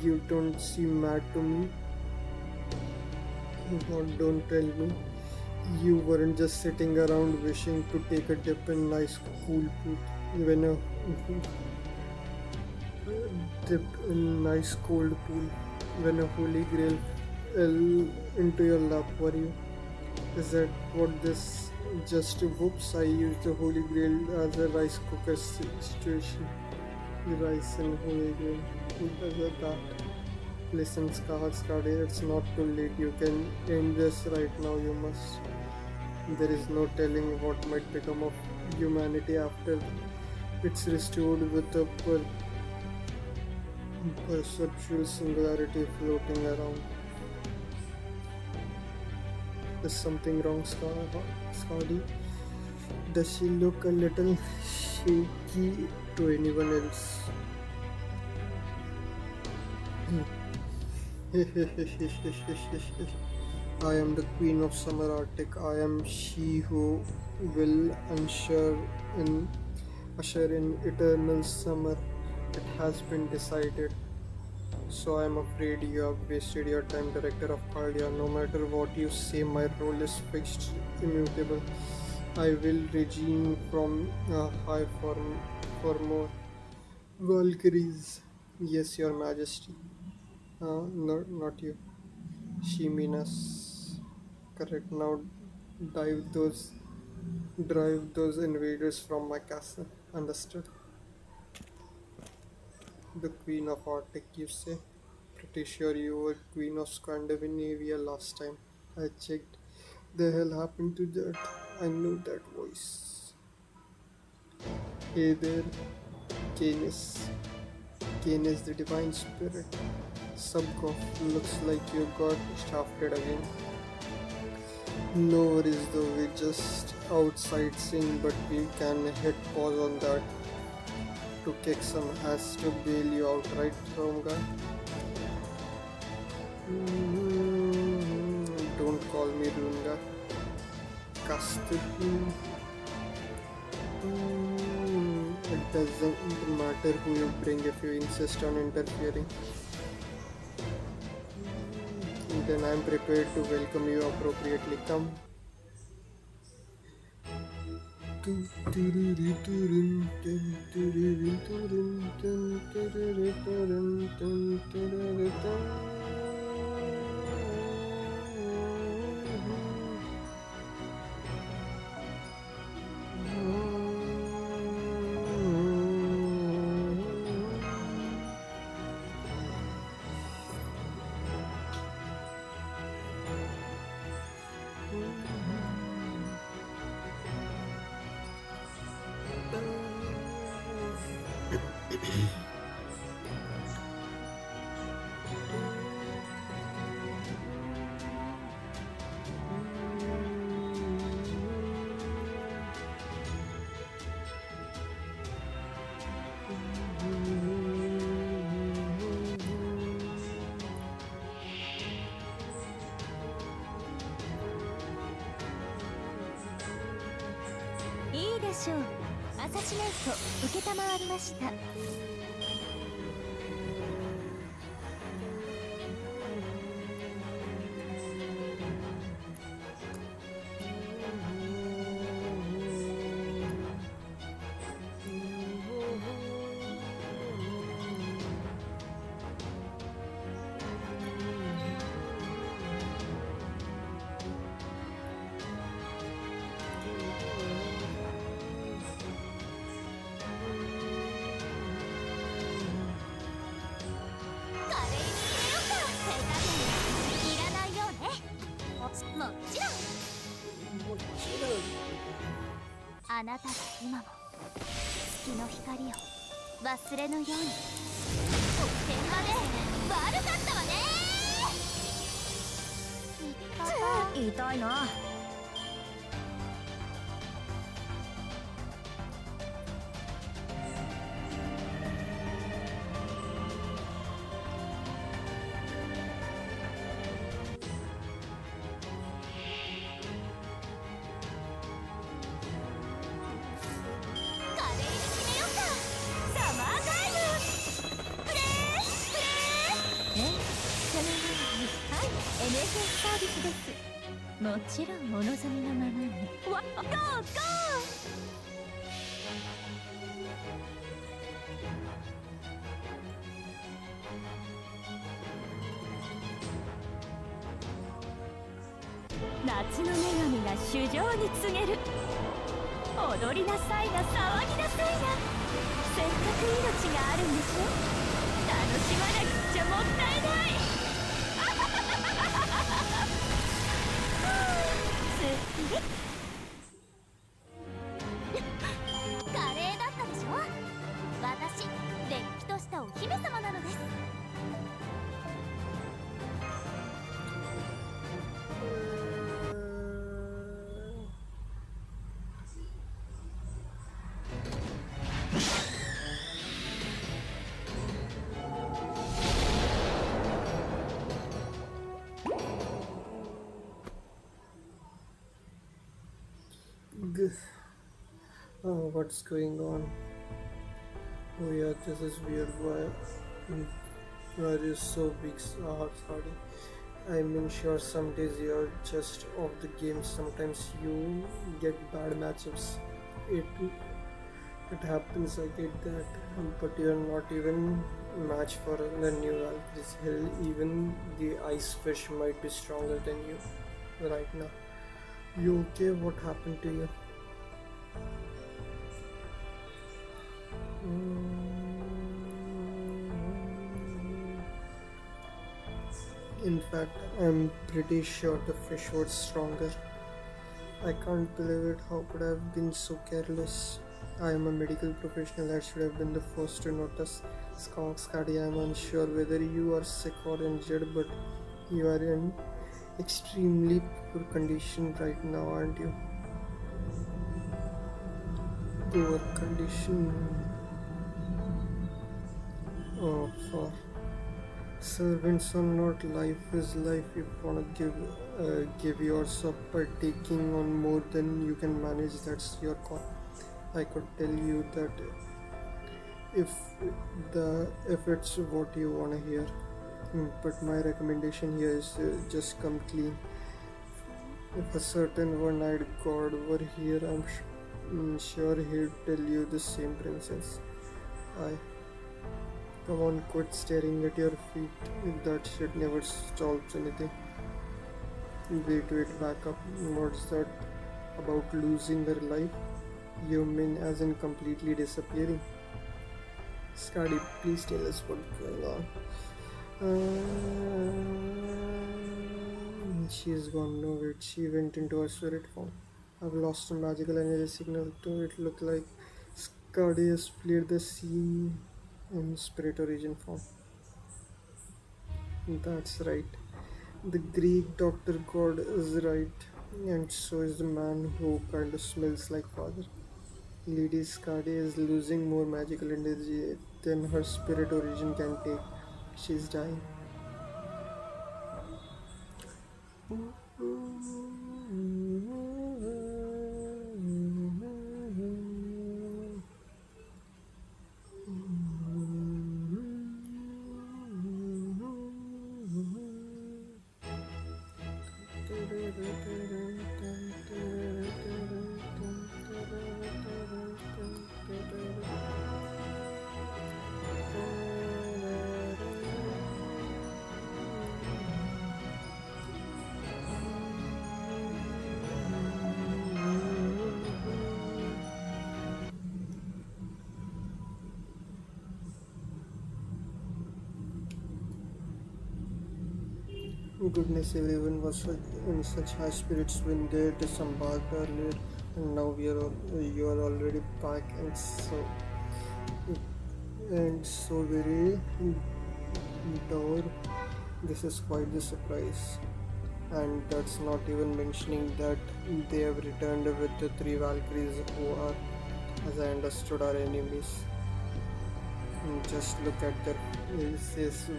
You don't seem mad to me. God, don't tell me you weren't just sitting around wishing to take a dip in nice cool pool when a dip in nice cold pool when a holy grail fell into your lap, were you? Is that what this just whoops, I used the holy grail as a rice cooker situation. Rice and holy grail. Who does that? Listen, Skadi, it's not too late. You can end this right now, you must. There is no telling what might become of humanity after it's restored with a perceptual singularity floating around. Is something wrong, Skadi? Does she look a little shaky to anyone else? I am the Queen of Summer Arctic. I am she who will usher in eternal summer. It has been decided. So I am afraid you have wasted your time, Director of Cardia. No matter what you say, my role is fixed, immutable. I will regime from high for more Valkyries. Yes, Your Majesty. Not you. She mean us. Correct. Now drive those invaders from my castle. Understood? The Queen of Arctic, you say? Pretty sure you were Queen of Scandinavia last time. I checked. The hell happened to that? I knew that voice. Hey there, Canis. Canis, the divine spirit. Subcough, looks like you got shafted again. No worries though, we're just outside seeing, but we can hit pause on that to kick some ass to bail you out, right, Romgar? Don't call me Runga. Castle. It doesn't matter who you bring if you insist on interfering. Then I'm prepared to welcome you appropriately. Come.いいでしょう。アサシネート受けたまわりました。もちろん。あなたが今も月の光を忘れぬように。得点まで悪かったわね。痛いな。サービスです。もちろんお望みのままに。わっ、ゴーゴー。夏の女神が衆生に告げる。踊りなさいな、騒ぎなさいな。せっかく命があるんでしょ。楽しまなくちゃもったいない。華麗だったでしょ。私、れっきとしたお姫様なのです。Oh, what's going on? Oh yeah, this is weird. Why are you so big? Sorry. I mean, sure, some days you're just off the game. Sometimes you get bad matchups. It happens. I get that, but you're not even match for the new Valkyries. Hell, even the ice fish might be stronger than you right now. You okay? What happened to you? In fact, I'm pretty sure the fish was stronger. I can't believe it. How could I have been so careless? I am a medical professional. I should have been the first to notice. Scotty, I am unsure whether you are sick or injured, but you are in extremely poor condition right now, aren't you? Poor condition. Oh, for servants or not, life is life. If you wanna give yourself by taking on more than you can manage, that's your call. I could tell you that if it's what you wanna hear. But my recommendation here is just come clean. If a certain one-eyed god were here, I'm sure he'd tell you the same, princess. I Come on, quit staring at your feet. That shit never solves anything. Wait, back up. What's that about losing her life? You mean as in completely disappearing? Skadi, please tell us what's going on. She's gone. No, wait. She went into her spirit form. I've lost some magical energy signal too. It looked like Skadi has played the scene in spirit origin form. That's right. The Greek doctor god is right, and so is the man who kind of smells like father. Lady Skadi is losing more magical energy than her spirit origin can take. She's dying. Goodness, everyone was in such high spirits when they disembarked earlier, and now you are already back and so very dour. This is quite the surprise, and that's not even mentioning that they have returned with the three Valkyries who are, as I understood, our enemies. Just look at their faces.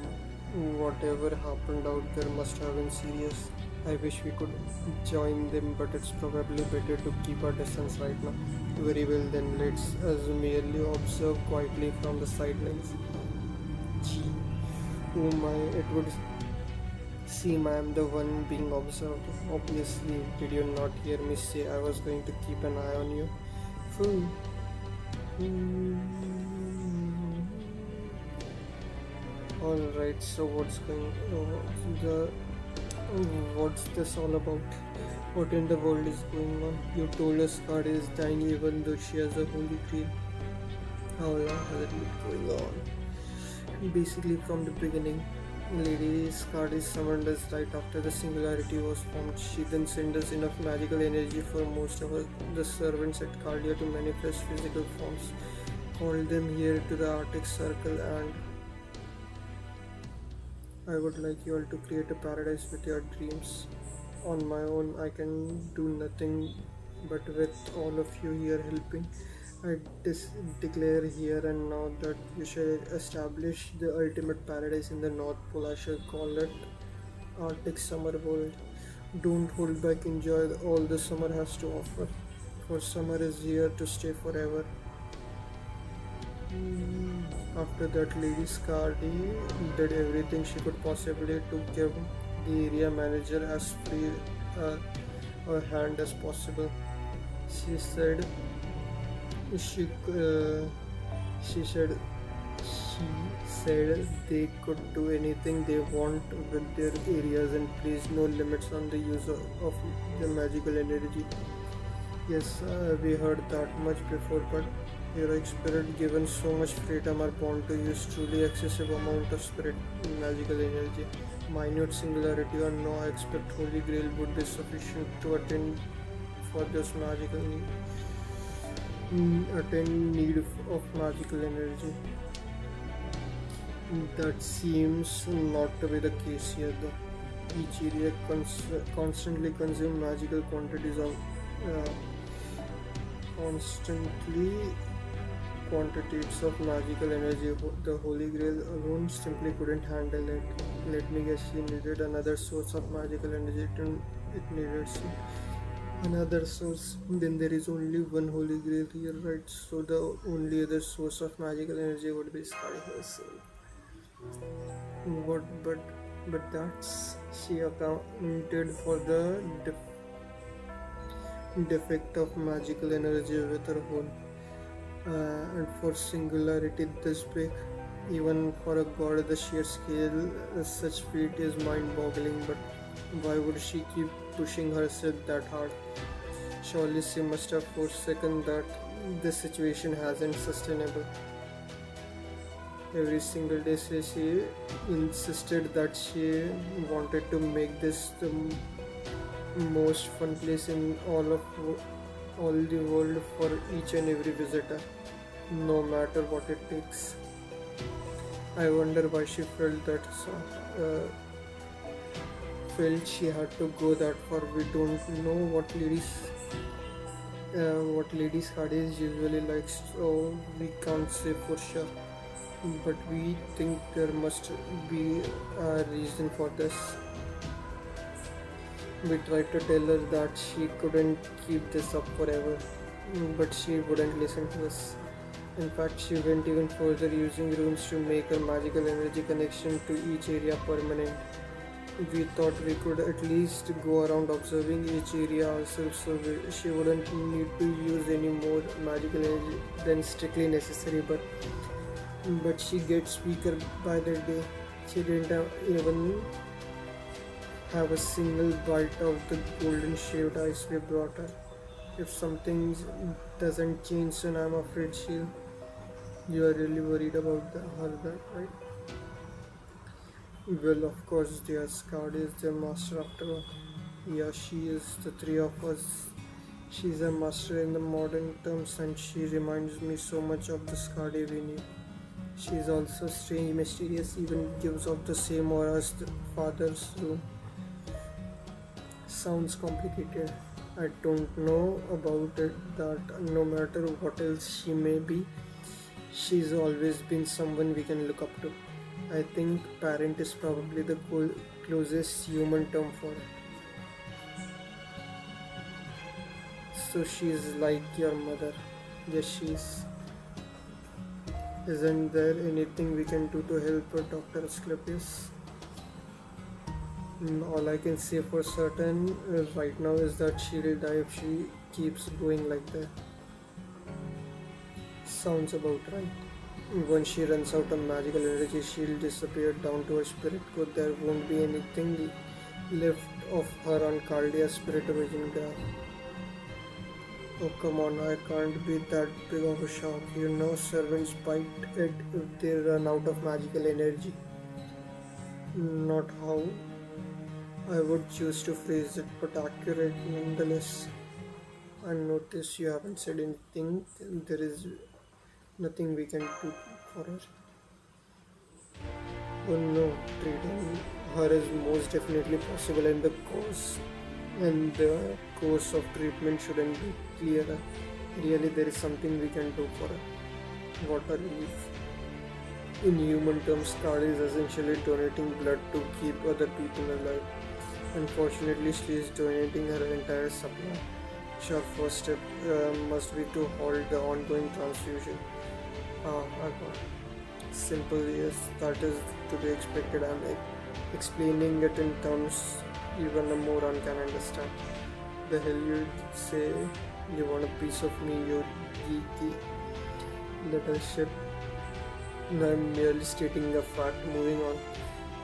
Whatever happened out there must have been serious. I wish we could join them, but it's probably better to keep our distance right now. Very well, then let's merely observe quietly from the sidelines. Gee, oh my, it would seem I am the one being observed. Obviously, did you not hear me say I was going to keep an eye on you? Fool. Alright, so what's this all about? What in the world is going on? You told us Skadi is dying even though she has a holy grail. How long has it been going on? Basically from the beginning. Lady Skadi summoned us right after the singularity was formed. She then sent us enough magical energy for most of the servants at Cardia to manifest physical forms. Called them here to the Arctic Circle, and I would like you all to create a paradise with your dreams. On my own, I can do nothing, but with all of you here helping, I declare here and now that you shall establish the ultimate paradise in the North Pole. I shall call it Arctic Summer World. Don't hold back, enjoy all the summer has to offer, for summer is here to stay forever. After that, Lady Skadi did everything she could possibly to give the area manager as free a hand as possible. She said she said they could do anything they want with their areas and place no limits on the use of the magical energy. Yes, we heard that much before, but heroic spirit given so much freedom are born to use truly excessive amount of spirit magical energy. Minute singularity or no, I expect Holy Grail would be sufficient to attend for this magical need of magical energy. That seems not to be the case here though. Each area constantly consumes magical quantities of constantly quantities of magical energy. The Holy Grail alone simply couldn't handle it. Let me guess, she needed another source of magical energy. It needed another source. Then there is only one Holy Grail here, right? So the only other source of magical energy would be Skadi herself. What? But that's she accounted for the defect of magical energy with her whole. And for singularity this big, even for a god, the sheer scale of such feat is mind-boggling. But why would she keep pushing herself that hard? Surely she must have forsaken that this situation hasn't sustainable. Every single day she insisted that she wanted to make this the most fun place in all the world for each and every visitor, no matter what it takes. I wonder why she felt that felt she had to go that far. We don't know what ladies Hades usually likes, so we can't say for sure. But we think there must be a reason for this. We tried to tell her that she couldn't keep this up forever, but she wouldn't listen to us. In fact, she went even further, using runes to make her magical energy connection to each area permanent. We thought we could at least go around observing each area ourselves, so she wouldn't need to use any more magical energy than strictly necessary. But she gets weaker by the day. She didn't even have a single bite of the golden shaved ice we brought her. If something doesn't change soon, I'm afraid she'll. You are really worried about her, that, right? Well, of course, dear. Skadi is the master after all. Yeah, she is. The three of us. She's a master in the modern terms, and she reminds me so much of the Skadi we knew. She's also strange, mysterious, even gives off the same aura as the father's room. Sounds complicated. I don't know about it, that no matter what else she may be, she's always been someone we can look up to. I think parent is probably the closest human term for it. So she's like your mother. Yes, she's. Isn't there anything we can do to help her, Dr. Asclepius? All I can say for certain right now is that she'll die if she keeps going like that. Sounds about right. When she runs out of magical energy, she'll disappear down to her spirit core. There won't be anything left of her on Caldea's spirit origin graph. Oh, come on, I can't be that big of a shock. You know, servants bite it if they run out of magical energy. Not how I would choose to phrase it, but accurate nonetheless. I notice you haven't said anything. There is nothing we can do for her. Oh no, treating her is most definitely possible, and the course of treatment shouldn't be clearer. Really, there is something we can do for her. What a relief. In human terms, Skadi is essentially donating blood to keep other people alive. Unfortunately, she is donating her entire supply. Sure, first step must be to halt the ongoing transfusion. I got. Simple, yes, that is to be expected. I'm explaining it in terms even a moron can understand. The hell you say? You want a piece of me, you geeky little shit? I'm merely stating a fact. Moving on.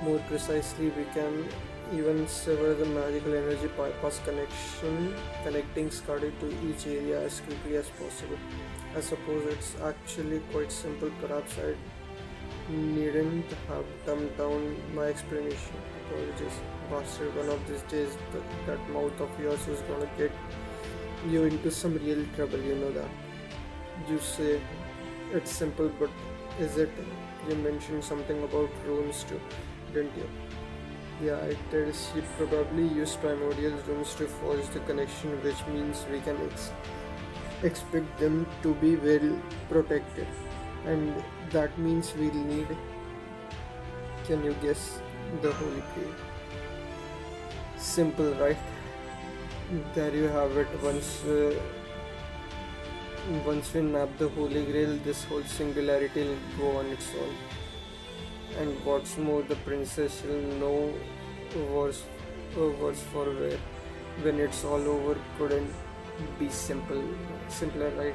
More precisely, we can even sever the magical energy bypass connection connecting Skadi to each area as quickly as possible. I suppose it's actually quite simple. Perhaps I needn't have dumbed down my explanation. Apologies, bastard. One of these days, that mouth of yours is gonna get you into some real trouble. You know that. You say it's simple, but is it? You mentioned something about runes too, didn't you? Yeah, I did. She probably used primordial runes to forge the connection, which means we can expect them to be well protected. And that means we'll need, can you guess, the Holy Grail. Simple, right? There you have it. Once we nab the Holy Grail, this whole singularity will go on its own. And what's more, the princess shall know worse, worse for wear. When it's all over, couldn't be simpler, right?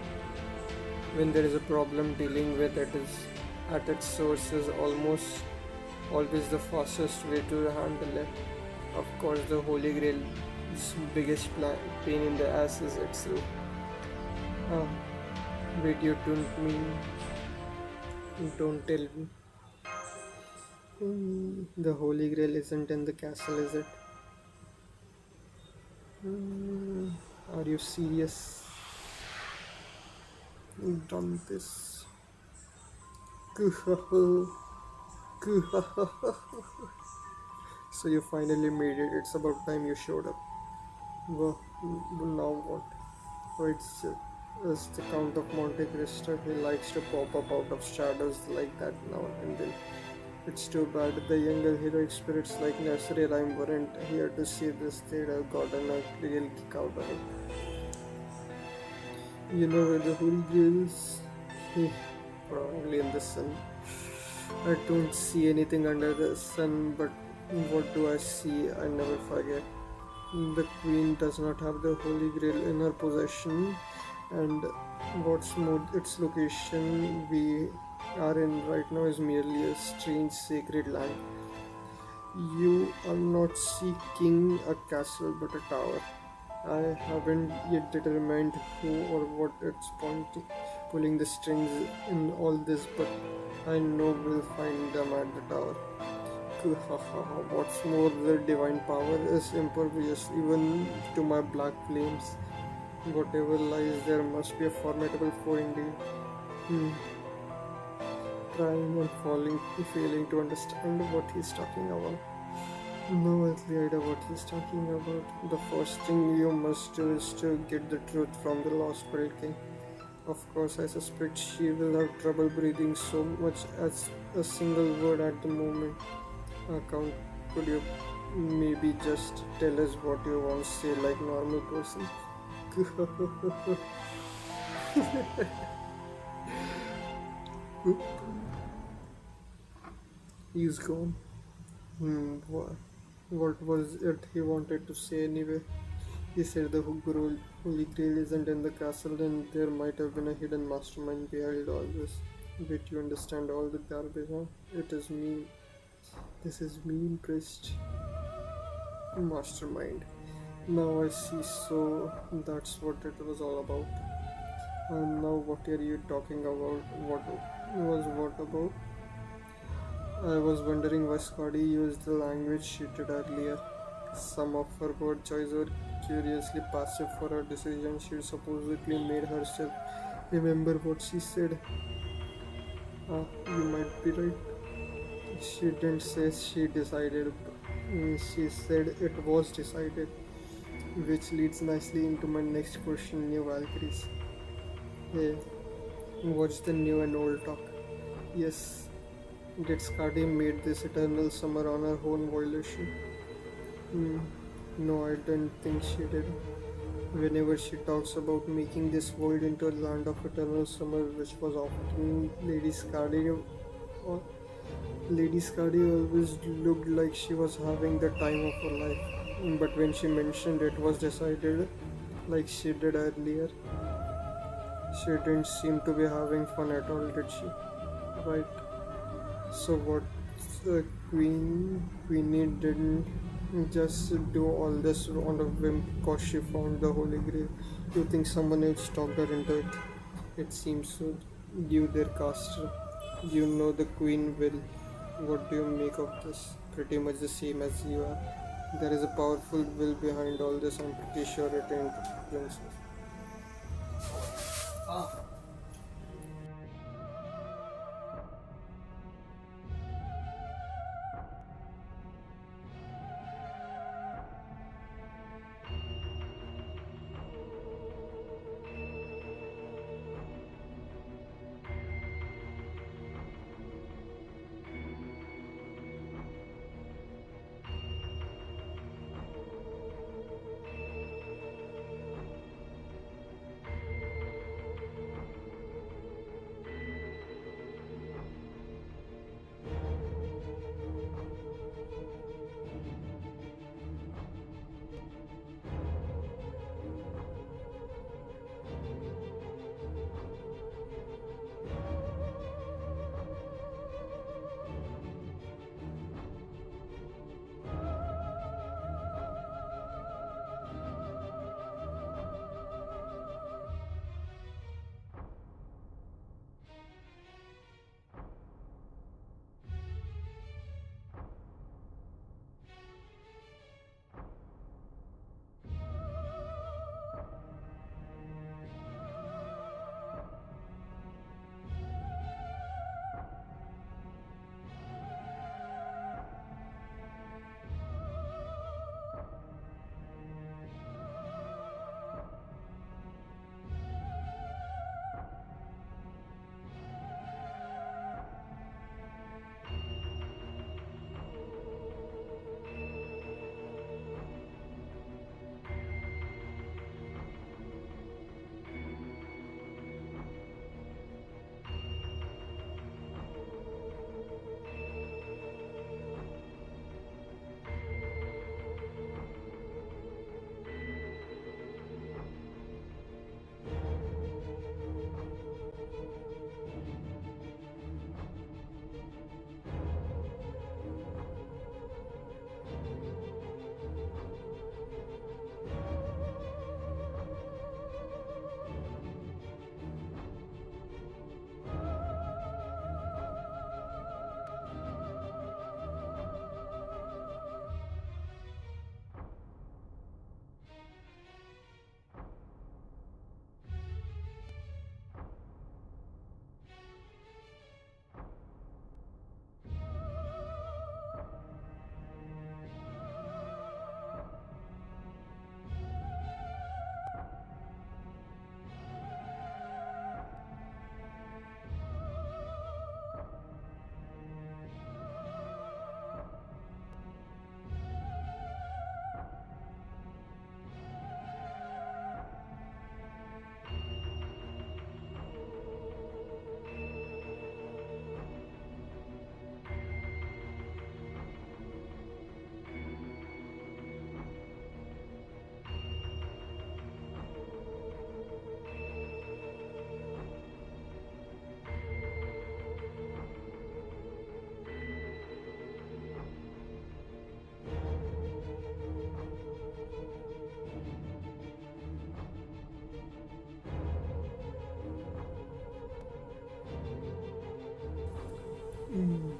When there is a problem, dealing with it is at its source is almost always the fastest way to handle it. Of course, the Holy Grail's biggest pain in the ass is itself. Ah, wait, you don't tell me. The Holy Grail isn't in the castle, is it? Are you serious? Done this. So you finally made it. It's about time you showed up. Well, now what? Oh, it's the Count of Monte Cristo. He likes to pop up out of shadows like that now and then. It's too bad the younger heroic spirits like nursery rhyme weren't here to see this. They'd have gotten a real kick out of it. You know where the Holy Grail is? Probably in the sun. I don't see anything under the sun, but what do I see? I never forget. The Queen does not have the Holy Grail in her possession, and what's more, its location we are in right now is merely a strange sacred land. You are not seeking a castle but a tower. I haven't yet determined who or what it's pulling the strings in all this, but I know we'll find them at the tower. What's more, the divine power is impervious even to my black flames. Whatever lies there must be a formidable foe indeed. Trying and failing to understand what he's talking about. No earthly idea what he's talking about. The first thing you must do is to get the truth from the lost Pearl King. Of course, I suspect she will have trouble breathing so much as a single word at the moment. Count, could you maybe just tell us what you want to say like normal person? He's gone. What was it he wanted to say anyway? He said the Holy Grail isn't in the castle and there might have been a hidden mastermind behind all this. Wait, you understand all the garbage, huh? It is me. This is me impressed. Mastermind. Now I see, so that's what it was all about. And now what are you talking about? What about? I was wondering why Scotty used the language she did earlier. Some of her word choice were curiously passive for her decision. She supposedly made herself remember what she said. You might be right. She didn't say she decided. She said it was decided. Which leads nicely into my next question, New Valkyries. Hey, what's the new and old talk? Yes. Did Skadi made this eternal summer on her own volition? No, I don't think she did. Whenever she talks about making this world into a land of eternal summer, which was often Lady Skadi always looked like she was having the time of her life. But when she mentioned it was decided, like she did earlier, she didn't seem to be having fun at all, did she? Right. So what Queenie didn't just do all this on a whim because she found the Holy Grail. You think someone else talked her into it? It seems so. You their caster. You know the Queen will. What do you make of this? Pretty much the same as you are. There is a powerful will behind all this. I'm pretty sure it ain't princess.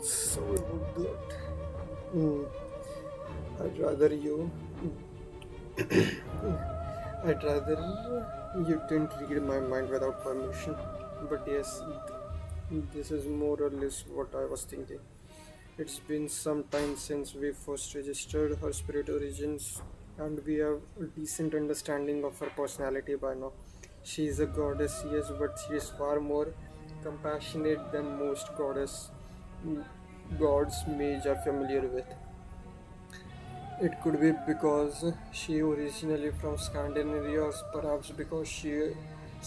Sorry about that. Hmm. I'd rather you. I'd rather you didn't read my mind without permission. But yes, this is more or less what I was thinking. It's been some time since we first registered her spirit origins, and we have a decent understanding of her personality by now. She is a goddess, yes, but she is far more compassionate than most gods mage are familiar with. It could be because she originally from Scandinavia, or perhaps because she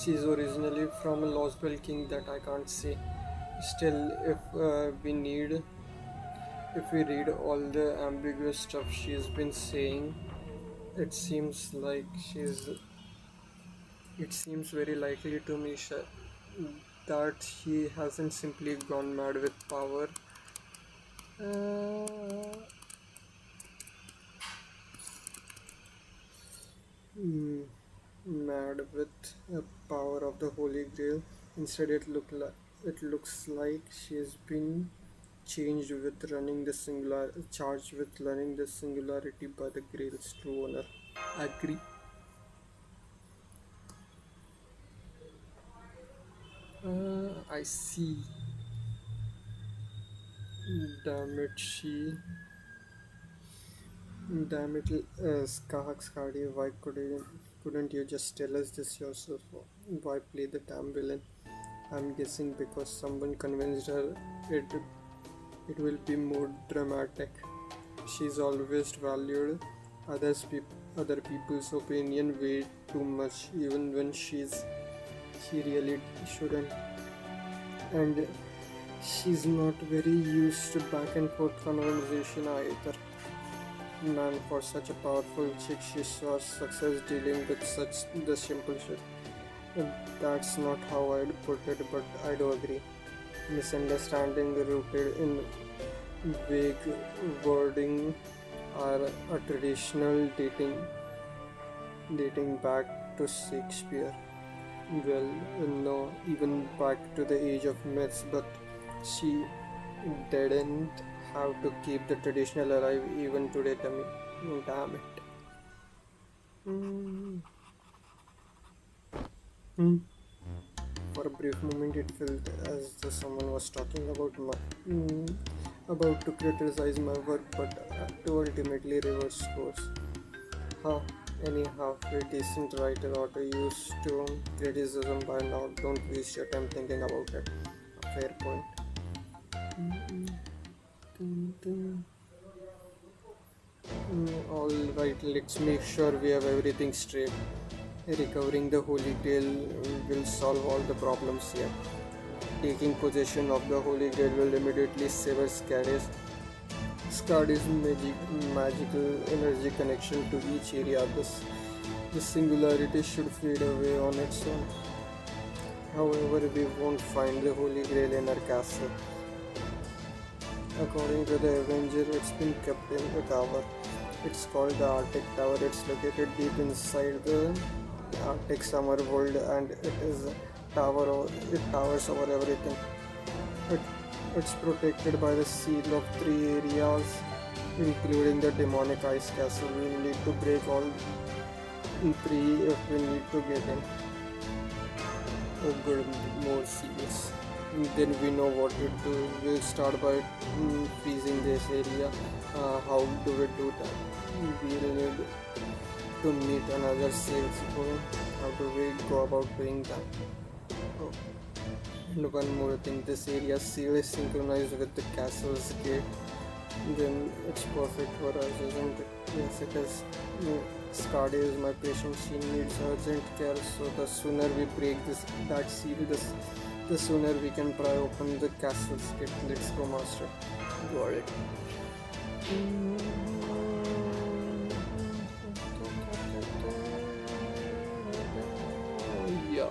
is originally from a Losbel king that I can't say. Still, if we read all the ambiguous stuff she's been saying, it seems like she's. It seems very likely to me that she hasn't simply gone mad with power. Uh, mm, Mad with the power of the Holy Grail. Instead, it looks like she has been charged with learning the singularity by the Grail's true owner. Agree. I see. Damn it, Damn it, Skadi, why couldn't you just tell us this yourself? Why play the damn villain? I'm guessing because someone convinced her it it will be more dramatic. She's always valued other people's opinion way too much, even when she really shouldn't. And she's not very used to back and forth conversation either. Man, for such a powerful chick, she saw success dealing with such the simple shit. That's not how I'd put it, but I do agree. Misunderstanding rooted in vague wording are a traditional dating back to Shakespeare. Well, no, even back to the age of myths, but she didn't have to keep the traditional alive even today. Damn it. Mm. Hmm. For a brief moment, it felt as though someone was talking about to criticize my work, but to ultimately reverse course. Huh. Any halfway decent writer ought to used to criticism by now. Don't waste your time thinking about it. A fair point. Alright, let's make sure we have everything straight. Recovering the Holy Grail will solve all the problems here. Taking possession of the Holy Grail will immediately sever Skadi's magical energy connection to each area. This singularity should fade away on its own. However, we won't find the Holy Grail in our castle. According to the Avenger, it's been kept in a tower. It's called the Arctic Tower. It's located deep inside the Arctic summer world, and it towers over everything. It's protected by the seal of 3 areas, including the demonic ice castle. We need to break all 3 if we need to get in. Oh good, more seals. Then we know what to do. We'll start by freezing this area. How do we do that? We'll need to meet another sales goal. How do we go about doing that? Oh. And one more thing, this area seal is synchronized with the castle's gate. Then it's perfect for us, isn't it? Yes, it is. Skadi is my patient. She needs urgent care. So the sooner we break that seal, the sooner we can pry open the castle's gate. Let's go, master. Got it. Yeah.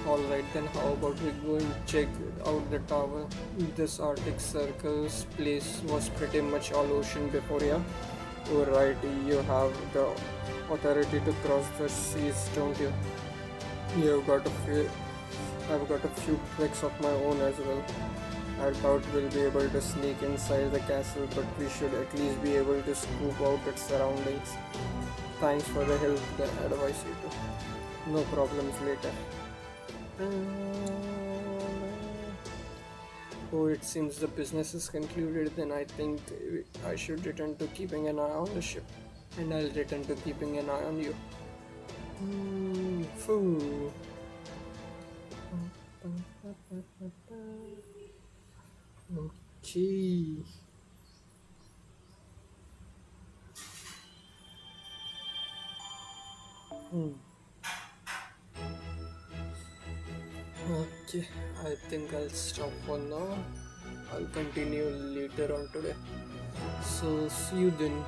Alright, then how about we go and check out the tower? This Arctic Circle's place was pretty much all ocean before, yeah? Alright, you have the authority to cross the seas, don't you? I've got a few tricks of my own as well. I doubt we'll be able to sneak inside the castle, but we should at least be able to scoop out its surroundings. Thanks for the help, the advice you do. No problems later. Oh, it seems the business is concluded. Then I think I should return to keeping an eye on the ship. And I'll return to keeping an eye on you. Foo. Okay. Okay, I think I'll stop for now. I'll continue later on today. So, see you then.